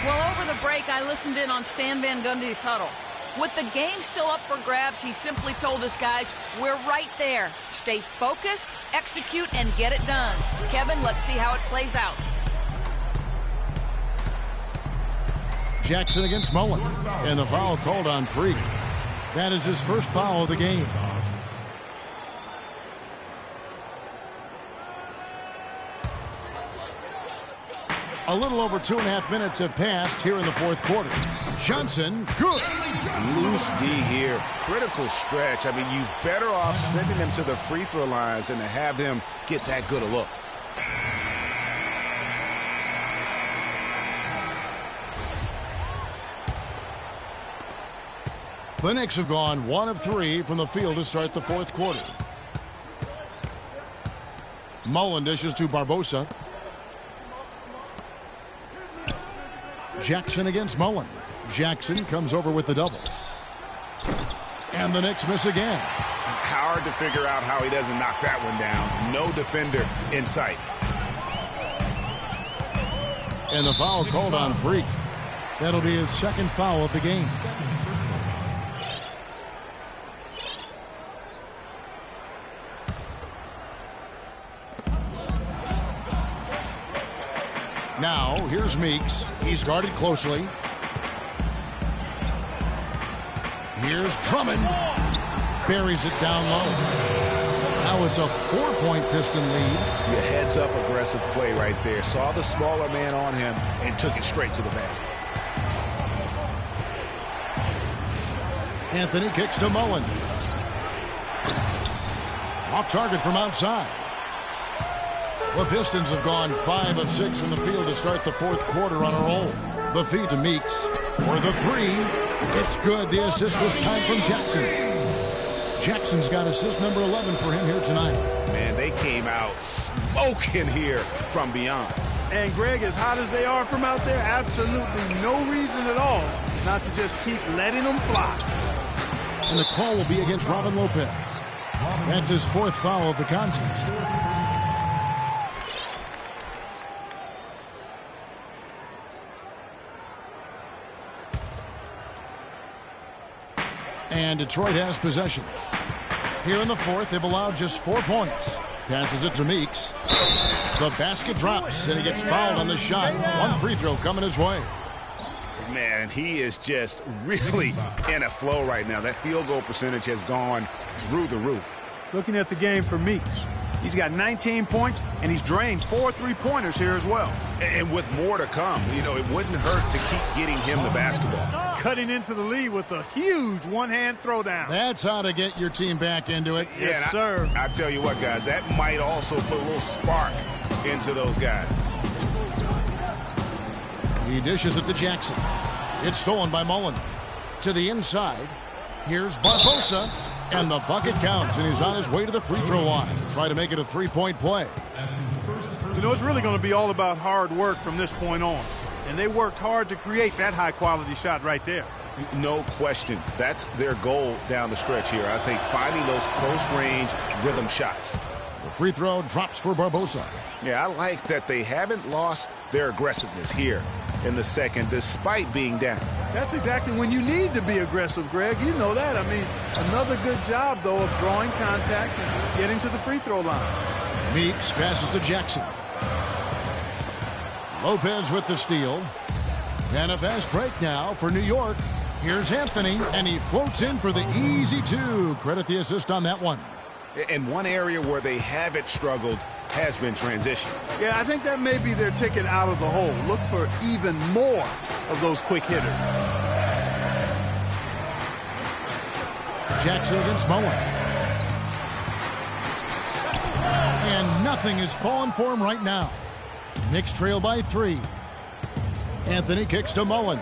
S5: Well, over the break, I listened in on Stan Van Gundy's huddle. With the game still up for grabs, he simply told his guys, we're right there. Stay focused, execute, and get it done. Kevin, let's see how it plays out.
S1: Jackson against Mullen. And the foul called on Free. That is his first foul of the game. A little over 2.5 minutes have passed here in the fourth quarter. Johnson, good.
S2: Loose D here. Critical stretch. I mean, you better off sending him to the free throw lines than to have him get that good a look.
S1: The Knicks have gone 1 of 3 from the field to start the fourth quarter. Mullen dishes to Barbosa. Jackson against Mullen. Jackson comes over with the double. And the Knicks miss again.
S2: Hard to figure out how he doesn't knock that one down. No defender in sight.
S1: And the foul called on Freak. That'll be his second foul of the game. Now, here's Meeks. He's guarded closely. Here's Drummond. Buries it down low. Now it's a 4-point Piston lead.
S2: Yeah, heads-up aggressive play right there. Saw the smaller man on him and took it straight to the basket.
S1: Anthony kicks to Mullen. Off target from outside. The Pistons have gone 5 of 6 from the field to start the fourth quarter on a roll. The feed to Meeks. For the three. It's good. The assist this time from Jackson. Jackson's got assist number 11 for him here tonight.
S2: Man, they came out smoking here from beyond.
S3: And, Greg, as hot as they are from out there, absolutely no reason at all not to just keep letting them fly.
S1: And the call will be against Robin Lopez. That's his 4th foul of the contest. And Detroit has possession. Here in the fourth, they've allowed just 4 points. Passes it to Meeks. The basket drops, and he gets fouled on the shot. 1 free throw coming his way.
S2: Man, he is just really in a flow right now. That field goal percentage has gone through the roof.
S3: Looking at the game for Meeks, he's got 19 points, and he's drained 4 3-pointers here as well.
S2: And with more to come, you know, it wouldn't hurt to keep getting him the basketball.
S3: Cutting into the lead with a huge one-hand throwdown.
S1: That's how to get your team back into it.
S3: Yes, sir.
S2: I tell you what, guys, that might also put a little spark into those guys.
S1: He dishes it to Jackson. It's stolen by Mullen. To the inside. Here's Barbosa. And the bucket counts, and he's on his way to the free throw line. Try to make it a 3-point play.
S3: You know, it's really going to be all about hard work from this point on. And they worked hard to create that high-quality shot right there.
S2: No question. That's their goal down the stretch here. I think finding those close-range rhythm shots.
S1: The free throw drops for Barbosa.
S2: Yeah, I like that they haven't lost their aggressiveness here in the second, despite being down.
S3: That's exactly when you need to be aggressive, Greg. You know that. I mean, another good job, though, of drawing contact and getting to the free throw line.
S1: Meeks passes to Jackson. Lopez with the steal. And a fast break now for New York. Here's Anthony, and he floats in for the easy 2. Credit the assist on that one.
S2: And one area where they haven't struggled has been transition.
S3: Yeah, I think that may be their ticket out of the hole. Look for even more of those quick hitters.
S1: Jackson against Mullen. And nothing is falling for him right now. Knicks trail by 3. Anthony kicks to Mullen.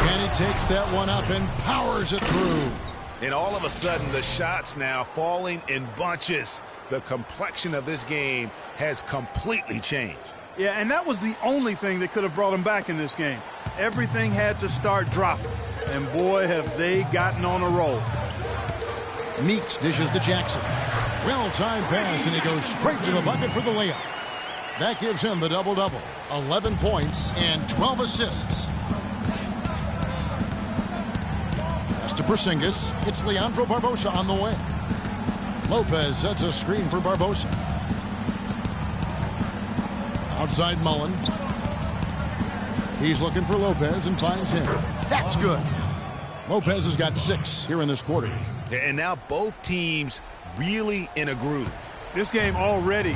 S1: And he takes that one up and powers it through.
S2: And all of a sudden, the shots now falling in bunches. The complexion of this game has completely changed.
S3: Yeah, and that was the only thing that could have brought him back in this game. Everything had to start dropping. And boy, have they gotten on a roll.
S1: Meeks dishes to Jackson. Well-timed pass, and he goes straight to the bucket for the layup. That gives him the double-double. 11 points and 12 assists. To Porzingis, it's Leandro Barbosa on the wing. Lopez sets a screen for Barbosa. Outside Mullen. He's looking for Lopez and finds him. That's good. Lopez has got 6 here in this quarter.
S2: And now both teams really in a groove.
S3: This game already,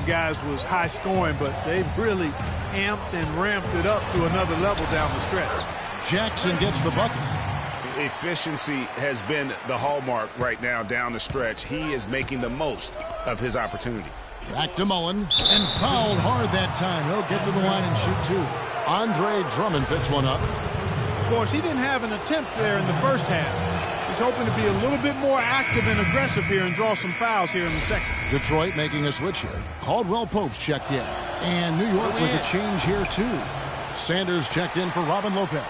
S3: guys, was high scoring, but they've really amped and ramped it up to another level down the stretch.
S1: Jackson gets the bucket.
S2: Efficiency has been the hallmark right now down the stretch. He is making the most of his opportunities.
S1: Back to Mullen, and fouled hard that time. He'll get to the line and shoot 2. Andre Drummond picks one up.
S3: Of course, he didn't have an attempt there in the first half. He's hoping to be a little bit more active and aggressive here and draw some fouls here in the second.
S1: Detroit making a switch here. Caldwell Pope's checked in. And New York with a change here, too. Sanders checked in for Robin Lopez.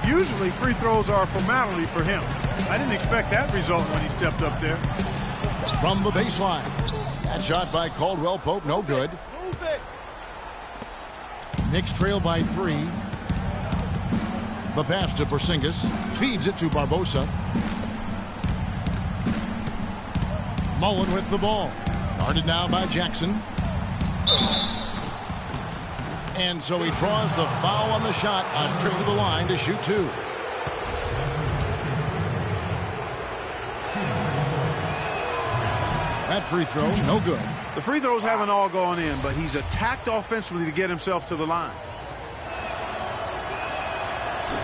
S3: Usually, free throws are a formality for him. I didn't expect that result when he stepped up there.
S1: From the baseline. That shot by Caldwell Pope, no good. Knicks trail by 3. The pass to Porzingis. Feeds it to Barbosa. Mullen with the ball. Guarded now by Jackson. And so he draws the foul on the shot. A trip to the line to shoot 2. That free throw, no good.
S3: The free throws haven't all gone in, but he's attacked offensively to get himself to the line.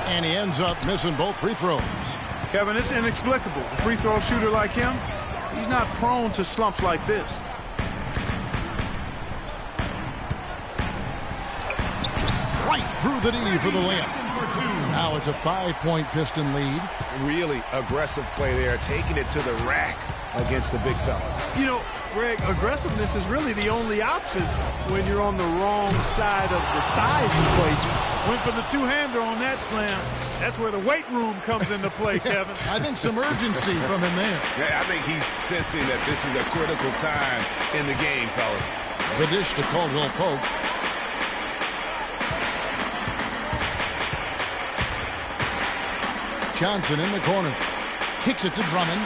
S1: And he ends up missing both free throws.
S3: Kevin, it's inexplicable. A free throw shooter like him, he's not prone to slumps like this.
S1: Right through the D for the layup. Now it's a 5-point Piston lead.
S2: Really aggressive play there, taking it to the rack against the big fella.
S3: You know, Greg, aggressiveness is really the only option when you're on the wrong side of the size equation. Went for the two-hander on that slam. That's where the weight room comes into play, Kevin.
S1: I think some urgency from him there.
S2: Yeah, I think he's sensing that this is a critical time in the game, fellas.
S1: The dish to Caldwell Pope. Johnson in the corner. Kicks it to Drummond.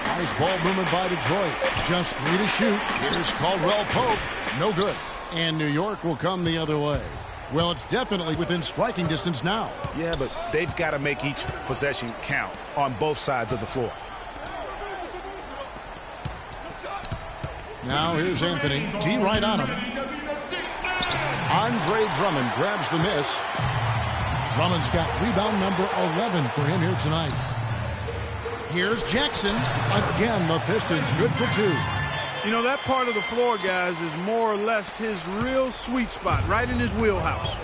S1: Nice ball movement by Detroit. Just 3 to shoot. Here's Caldwell Pope. No good. And New York will come the other way. Well, it's definitely within striking distance now.
S2: Yeah, but they've got to make each possession count on both sides of the floor.
S1: Now here's Anthony. T right on him. Andre Drummond grabs the miss. Drummond's got rebound number 11 for him here tonight. Here's Jackson. Again, the Pistons good for 2.
S3: You know, that part of the floor, guys, is more or less his real sweet spot, right in his wheelhouse.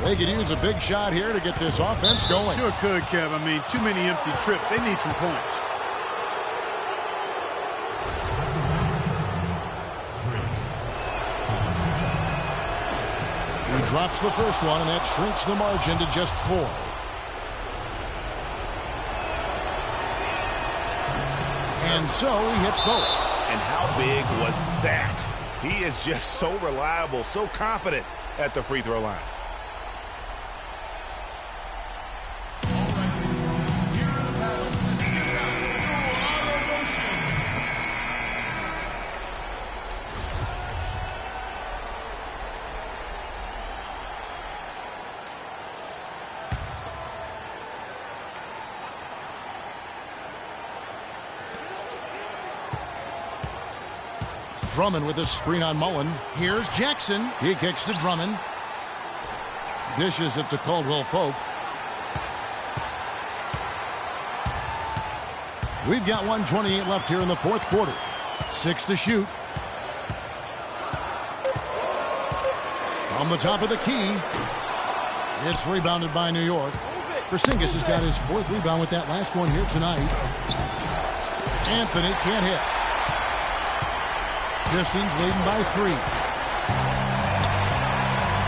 S1: They could use a big shot here to get this offense going.
S3: Sure could, Kev. I mean, too many empty trips. They need some points.
S1: He drops the first one, and that shrinks the margin to just 4. And so he hits both.
S2: And how big was that? He is just so reliable, so confident at the free throw line.
S1: Drummond with a screen on Mullen. Here's Jackson. He kicks to Drummond. Dishes it to Caldwell Pope. We've got 1:28 left here in the fourth quarter. 6 to shoot. From the top of the key. It's rebounded by New York. Porzingis has got his 4th rebound with that last one here tonight. Anthony can't hit. Pistons leading by 3.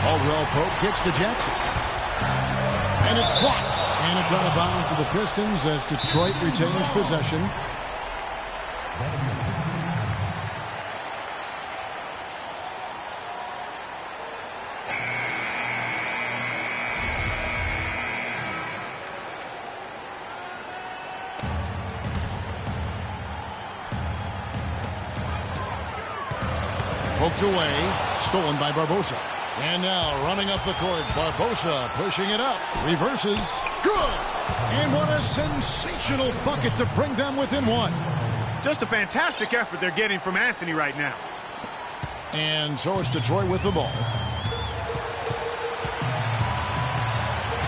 S1: Caldwell Pope kicks to Jackson. And it's blocked. And it's out of bounds to the Pistons as Detroit retains possession. Poked away, stolen by Barbosa. And now running up the court, Barbosa pushing it up, reverses, good! And what a sensational bucket to bring them within 1.
S3: Just a fantastic effort they're getting from Anthony right now.
S1: And so it's Detroit with the ball.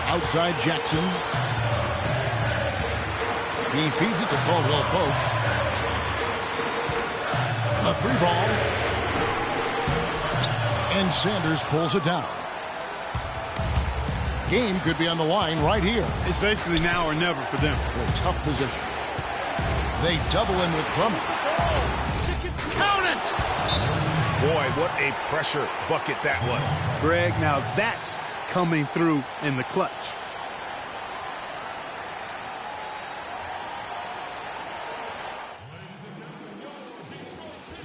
S1: Outside Jackson. He feeds it to Caldwell Pope. A 3-ball. And Sanders pulls it down. game could be on the line right here.
S3: It's basically now or never for them.
S1: What a tough position. They double in with Drummond. Count it!
S2: Boy, what a pressure bucket that was.
S3: Greg, now that's coming through in the clutch.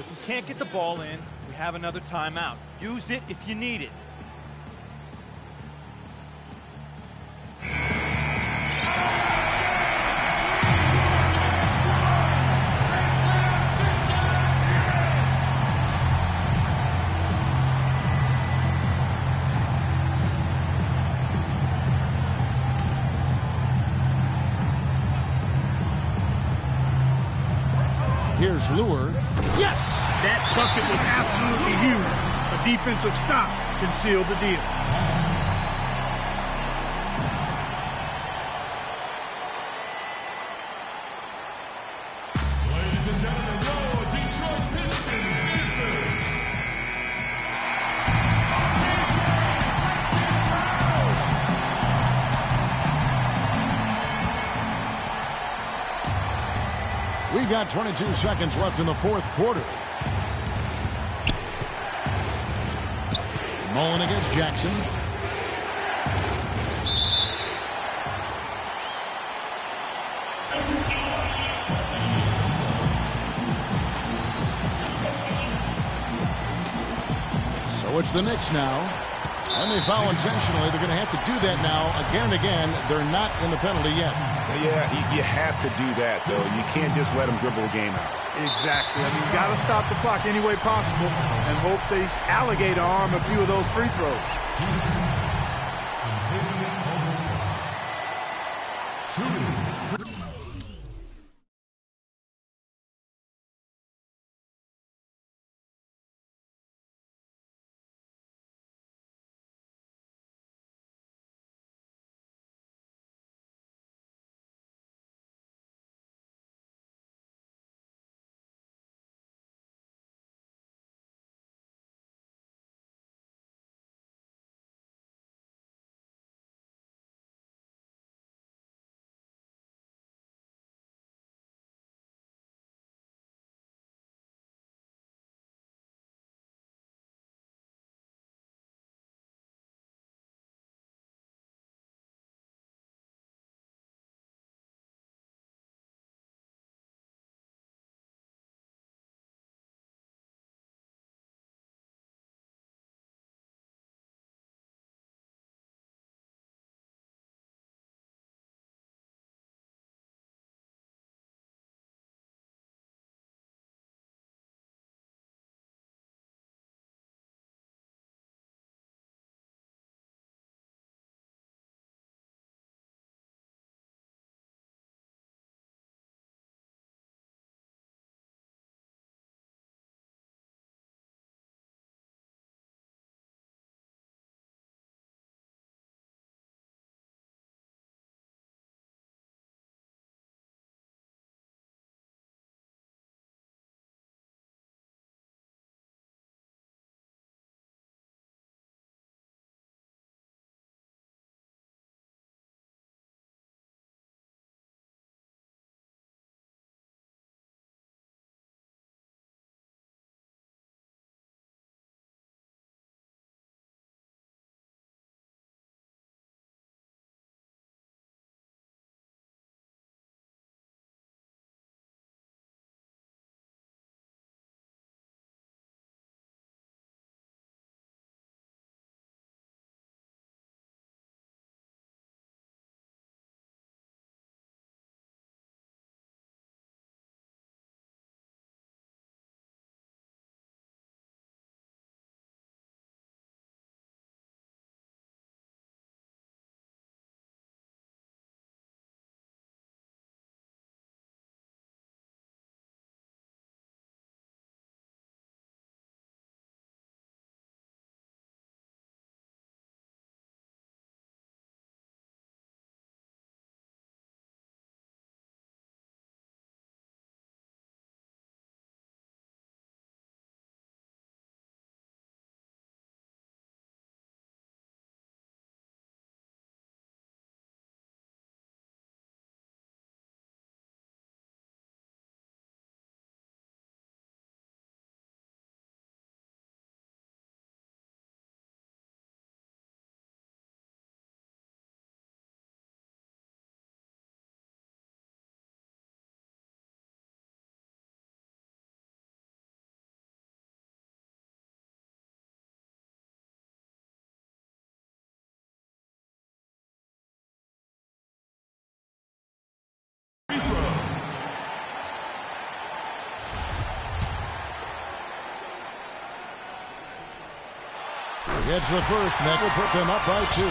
S6: If we can't get the ball in, we have another timeout. Use it if you need it.
S1: Here's Lure. Yes!
S3: That bucket was absolutely huge. A defensive stop can seal the deal.
S4: Ladies and gentlemen, your Detroit Pistons dancers.
S1: We got 22 seconds left in the fourth quarter. Mullen against Jackson. So it's the Knicks now. And they foul intentionally. They're going to have to do that now again and again. They're not in the penalty yet.
S2: Yeah, you have to do that, though. You can't just let them dribble the game out.
S3: Exactly. I mean, you got to stop the clock any way possible and hope they alligator arm a few of those free throws.
S4: Shooting.
S1: Gets the first, and that will put them up by 2.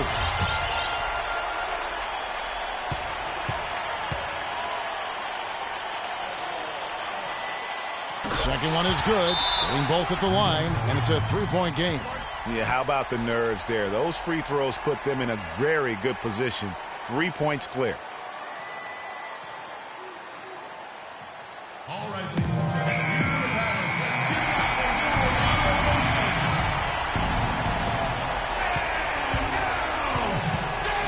S1: Second one is good. Getting both at the line, and it's a 3-point game.
S2: Yeah, how about the nerves there? Those free throws put them in a very good position. 3 points clear.
S4: All right, ladies and gentlemen.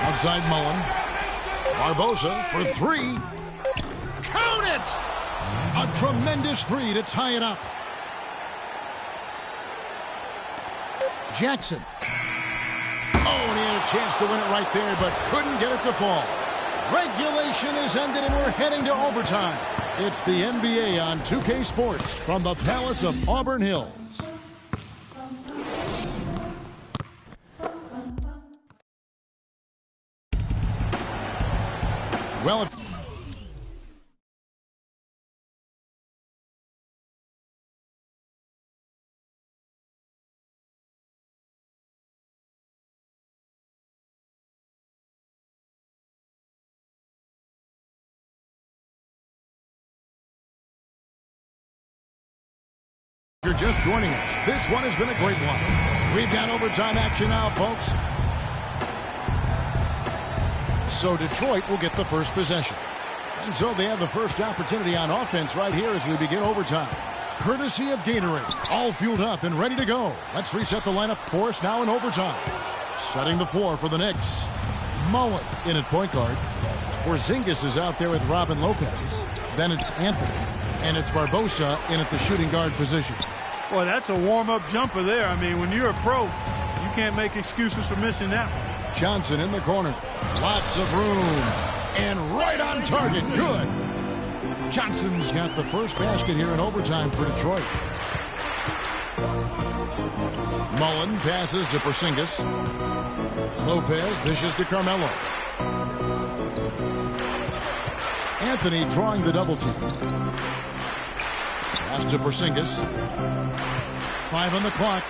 S1: Outside Mullen. Barbosa for 3. Count it! A tremendous 3 to tie it up. Jackson. Oh, and he had a chance to win it right there, but couldn't get it to fall. Regulation is ended, and we're heading to overtime. It's the NBA on 2K Sports from the Palace of Auburn Hills. Well, you're just joining us, this one has been a great one. We've got overtime action now, folks. So Detroit will get the first possession. And so they have the first opportunity on offense right here as we begin overtime. Courtesy of Gatorade, all fueled up and ready to go. Let's reset the lineup for us now in overtime. Setting the floor for the Knicks. Mullen in at point guard. Porzingis is out there with Robin Lopez. Then it's Anthony. And it's Barbosa in at the shooting guard position.
S3: Boy, that's a warm-up jumper there. I mean, when you're a pro, you can't make excuses for missing that one.
S1: Johnson in the corner. Lots of room. And right on target. Good. Johnson's got the first basket here in overtime for Detroit. Mullen passes to Porzingis. Lopez dishes to Carmelo. Anthony drawing the double team. Pass to Porzingis. 5 on the clock.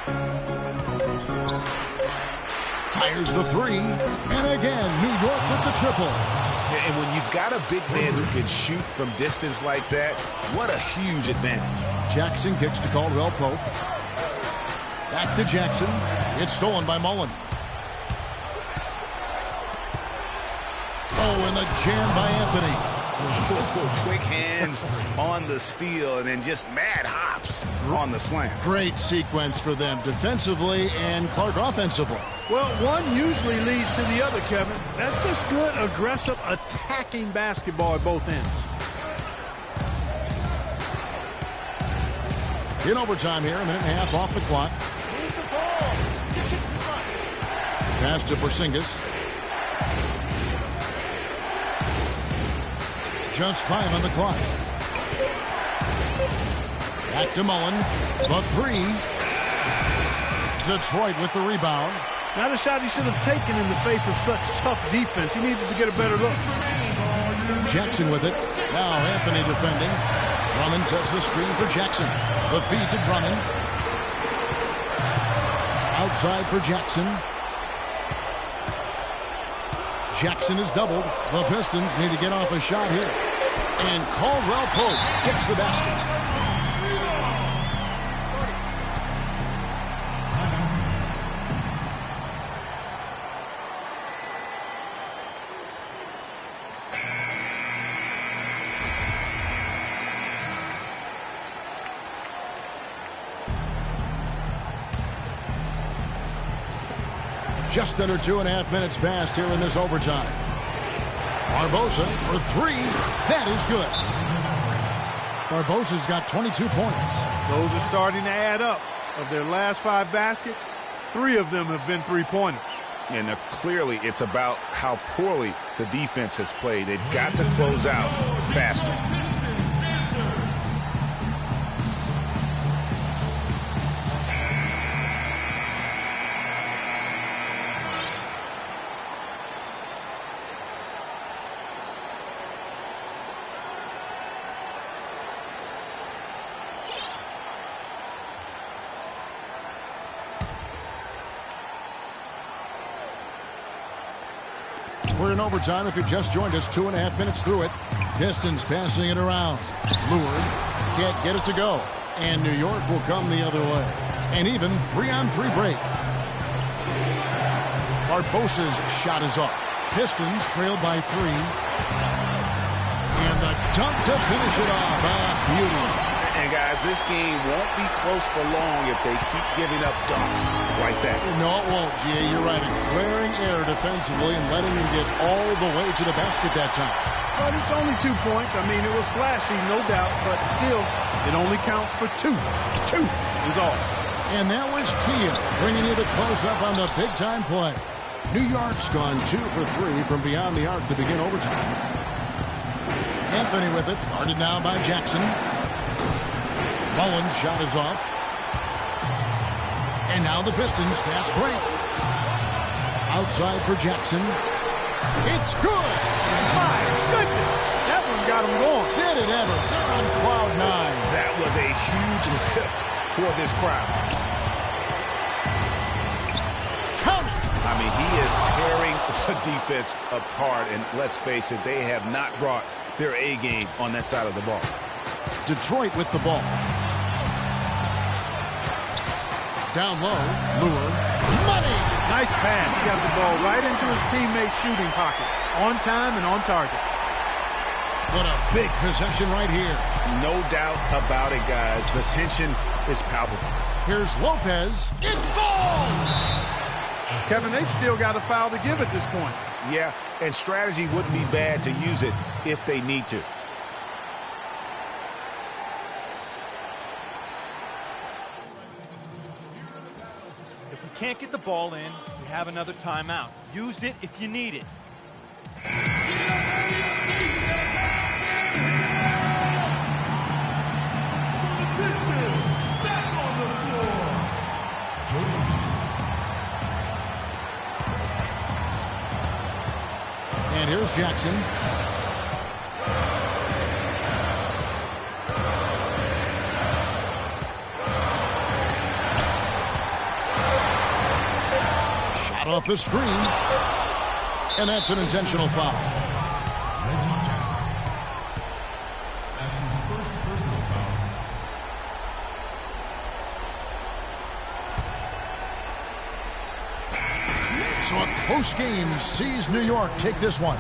S1: Fires the 3. And again, New York with the triple.
S2: And when you've got a big man who can shoot from distance like that, what a huge advantage.
S1: Jackson kicks to Caldwell Pope. Back to Jackson. It's stolen by Mullen. Oh, and the jam by Anthony.
S2: Quick hands on the steal and then just mad hops on the slam.
S1: Great sequence for them defensively and Clark offensively.
S3: Well, one usually leads to the other, Kevin. That's just good, aggressive, attacking basketball at both ends.
S1: In overtime here, a minute and a half off the clock. Pass to Porzingis. Just 5 on the clock. Back to Mullen. The 3. Detroit with the rebound.
S3: Not a shot he should have taken in the face of such tough defense. He needed to get a better look.
S1: Jackson with it. Now Anthony defending. Drummond sets the screen for Jackson. The feed to Drummond. Outside for Jackson. Jackson is doubled. The Pistons need to get off a shot here. And Caldwell Pope gets the basket. Just under 2.5 minutes passed here in this overtime. Barbosa for 3. That is good. Barbosa's got 22 points.
S3: Those are starting to add up. Of their last 5 baskets, 3 of them have been three-pointers.
S2: And clearly it's about how poorly the defense has played. They've got to close out faster.
S1: We're in overtime if you just joined us. 2.5 minutes through it. Pistons passing it around. Lured. Can't get it to go. And New York will come the other way. An even 3-on-3 break. Barbosa's shot is off. Pistons trail by 3. And the dunk to finish it off. Beauty.
S2: And, guys, this game won't be close for long if they keep giving up dunks like that.
S1: No, it won't, G.A. You're right. A glaring error defensively and letting him get all the way to the basket that time.
S3: But it's only 2 points. I mean, it was flashy, no doubt, but still, it only counts for 2. 2 is all.
S1: And that was Kia bringing you the close-up on the big-time play. New York's gone 2 for 3 from beyond the arc to begin overtime. Anthony with it, guarded now by Jackson. Mullen's shot is off. And now the Pistons fast break. Outside for Jackson. It's good.
S3: My goodness. That one got him going.
S1: Did it ever. They're on cloud 9.
S2: That was a huge lift for this crowd.
S1: Count.
S2: I mean, he is tearing the defense apart. And let's face it, they have not brought their A game on that side of the ball.
S1: Detroit with the ball. Down low, Lure. Money!
S3: Nice pass. He got the ball right into his teammate's shooting pocket. On time and on target.
S1: What a big possession right here.
S2: No doubt about it, guys. The tension is palpable.
S1: Here's Lopez. It falls!
S3: Kevin, they've still got a foul to give at this point.
S2: Yeah, and strategy wouldn't be bad to use it if they need to.
S6: If we can't get the ball in, we have another timeout. Use it if you need it.
S1: And here's Jackson. Shot off the screen. And that's an intentional foul.
S4: That's his first personal foul.
S1: So a close game sees New York take this one.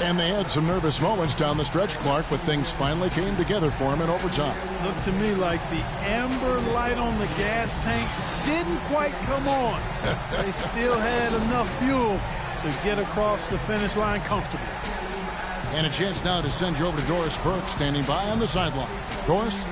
S1: And they had some nervous moments down the stretch, Clark, but things finally came together for him in overtime.
S3: Looked to me like the amber light on the gas tank didn't quite come on. They still had enough fuel to get across the finish line comfortably.
S1: And a chance now to send you over to Doris Burke, standing by on the sideline. Doris?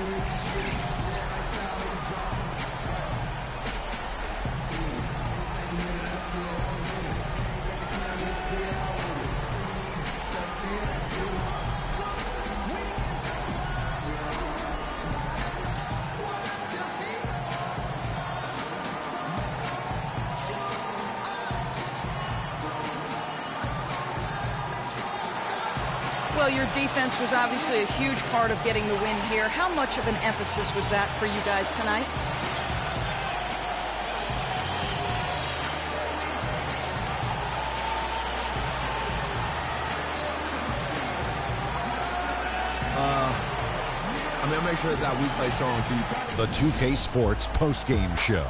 S5: Well, your defense was obviously a huge part of getting the win here. How much of an emphasis was that for you guys tonight?
S7: I make sure that we play strong defense.
S8: The 2K Sports postgame show.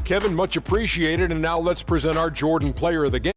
S9: Kevin, much appreciated. And now let's present our Jordan Player of the Game.